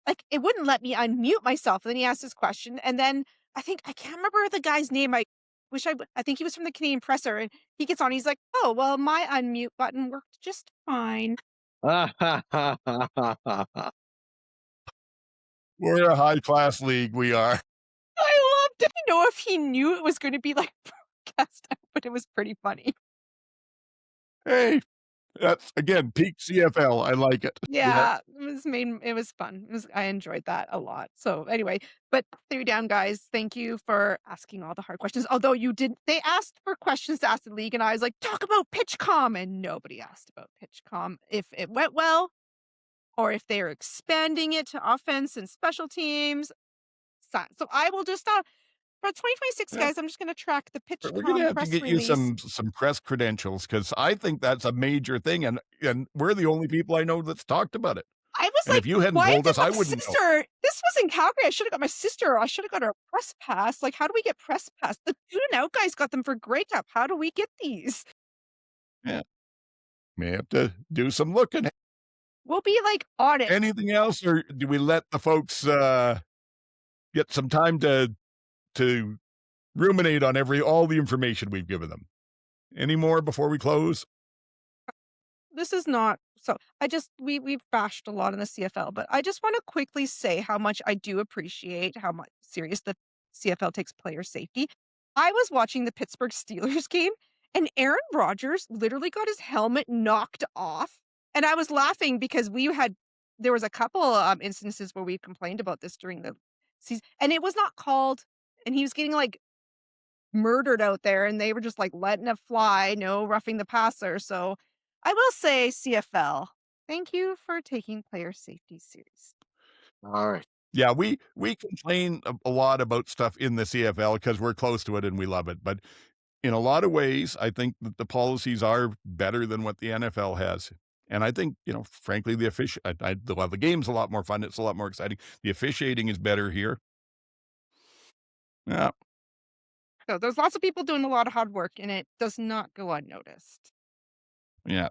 Like it wouldn't let me unmute myself. And then he asked his question. And then I can't remember the guy's name. I think he was from the Canadian Presser, and he gets on. He's like, "Oh, well, my unmute button worked just fine." We're a high-class league, we are. I loved it. I don't know if he knew it was going to be like broadcast out, but it was pretty funny. Hey, that's again peak CFL. I like it. Yeah, it was fun. I enjoyed that a lot. So anyway, but 3-Down guys, thank you for asking all the hard questions. Although they asked for questions to ask the league, and I was like, talk about pitch-com, and nobody asked about pitch-com if it went well, or if they're expanding it to offense and special teams. So I will just for 2026, Yeah. guys, I'm just going to track the We're pitch.com gonna have to press get release. you some press credentials because I think that's a major thing, and we're the only people I know that's talked about it. I was And like, if you hadn't why told did us, my I wouldn't know. sister? This was in Calgary. I should have got my sister. I should have got her a press pass. Like, how do we get press pass? The Tune Out guys got them for Grey Cup. How do we get these? Yeah, may have to do some looking. We'll be like on it. Anything else, or do we let the folks get some time to ruminate on all the information we've given them? Any more before we close? This is not so. We've bashed a lot in the CFL, but I just want to quickly say how much I do appreciate how much serious the CFL takes player safety. I was watching the Pittsburgh Steelers game, and Aaron Rodgers literally got his helmet knocked off, and I was laughing because there was a couple instances where we complained about this during the season, and it was not called, and he was getting like murdered out there, and they were just like letting it fly, no roughing the passer. So I will say, CFL, thank you for taking player safety serious. All right. Yeah, we complain a lot about stuff in the CFL because we're close to it and we love it. But in a lot of ways, I think that the policies are better than what the NFL has. And I think, frankly, the game's a lot more fun. It's a lot more exciting. The officiating is better here. Yeah. So there's lots of people doing a lot of hard work, and it does not go unnoticed. Yeah.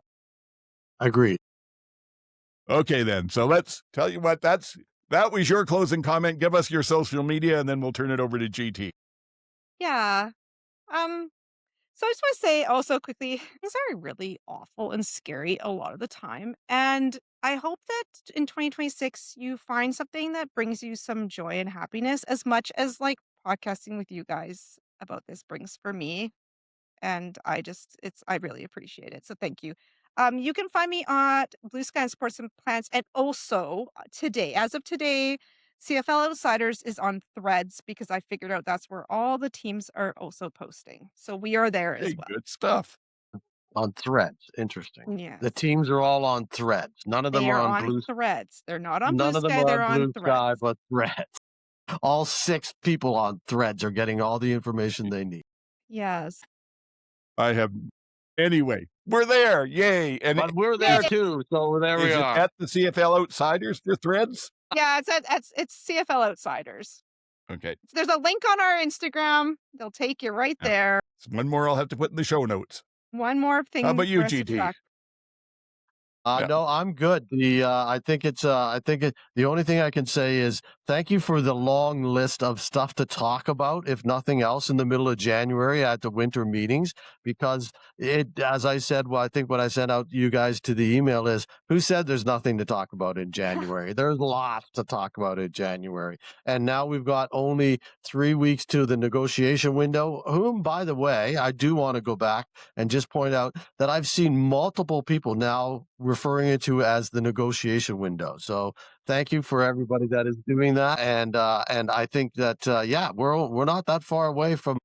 Agreed. Okay, then. So let's tell you what, that was your closing comment. Give us your social media, and then we'll turn it over to GT. Yeah. So I just want to say also quickly, things are really awful and scary a lot of the time. And I hope that in 2026, you find something that brings you some joy and happiness as much as like podcasting with you guys about this brings for me. And I really appreciate it. So thank you. You can find me at Blue Sky and Sports and Plants, and also today, as of today, CFL Outsiders is on Threads because I figured out that's where all the teams are also posting. So we are there as Hey, well. good stuff. On Threads. Interesting. Yes. The teams are all on Threads. None of them They are are on on Blue. Threads. They're not on Blue None of them Sky, are they're on on Blue Sky, Threads. but Threads. All 6 people on Threads are getting all the information they need. Yes. I have. Anyway, we're there. Yay. And But we're there too, so there we is it are. at the CFL Outsiders for Threads? Yeah, it's CFL Outsiders. Okay. There's a link on our Instagram. They'll take you right Yeah. there. So one more I'll have to put in the show notes. One more thing. How about you, for us to GT? track. Yeah. No, I'm good. The only thing I can say is thank you for the long list of stuff to talk about, if nothing else, in the middle of January at the winter meetings, because as I said, I think what I sent out you guys to the email is, who said there's nothing to talk about in January? There's lots to talk about in January. And now we've got only 3 weeks to the negotiation window, whom, by the way, I do want to go back and just point out that I've seen multiple people now referring it to as the negotiation window. So thank you for everybody that is doing that. And I think that, we're not that far away from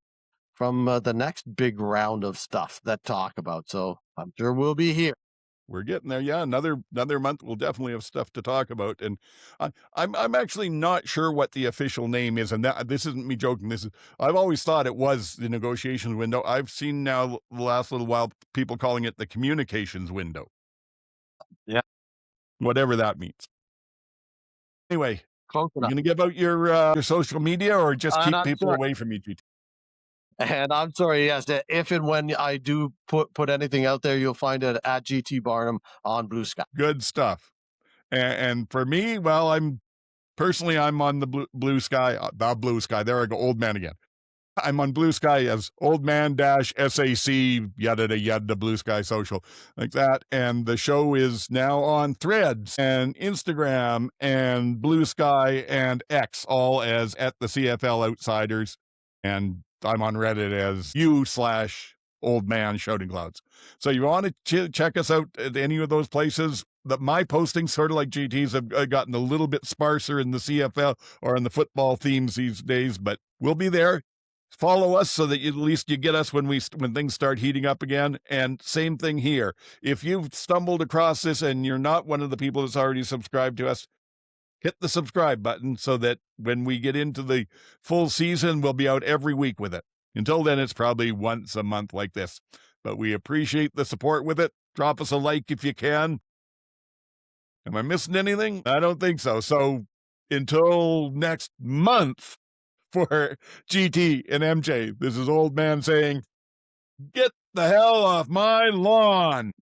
the next big round of stuff that talk about. So I'm sure we'll be here. We're getting there. Yeah, another month we'll definitely have stuff to talk about. And I'm actually not sure what the official name is. And this isn't me joking. I've always thought it was the negotiations window. I've seen now the last little while people calling it the communications window. Yeah. Whatever that means. Anyway, Close you enough. gonna give out your social media or just keep I'm people sorry. away from you, GT? And I'm sorry, yes, if and when I do put anything out there, you'll find it at GT Barnum on Blue Sky. Good stuff. And for me, well, I'm on the Blue Sky, the Blue Sky. There I go, old man again. I'm on Blue Sky as old man SAC, yada yada, Blue Sky Social, like that. And the show is now on Threads and Instagram and Blue Sky and X, all as at the CFL Outsiders. And I'm on Reddit as /old man shouting clouds. So you want to check us out at any of those places. That my postings, sort of like GT's, have gotten a little bit sparser in the CFL or in the football themes these days, but we'll be there. Follow us so that at least you get us when things start heating up again. And same thing here. If you've stumbled across this and you're not one of the people that's already subscribed to us, hit the subscribe button so that when we get into the full season, we'll be out every week with it. Until then, it's probably once a month like this. But we appreciate the support with it. Drop us a like if you can. Am I missing anything? I don't think so. So until next month, for GT and MJ, this is old man saying, get the hell off my lawn.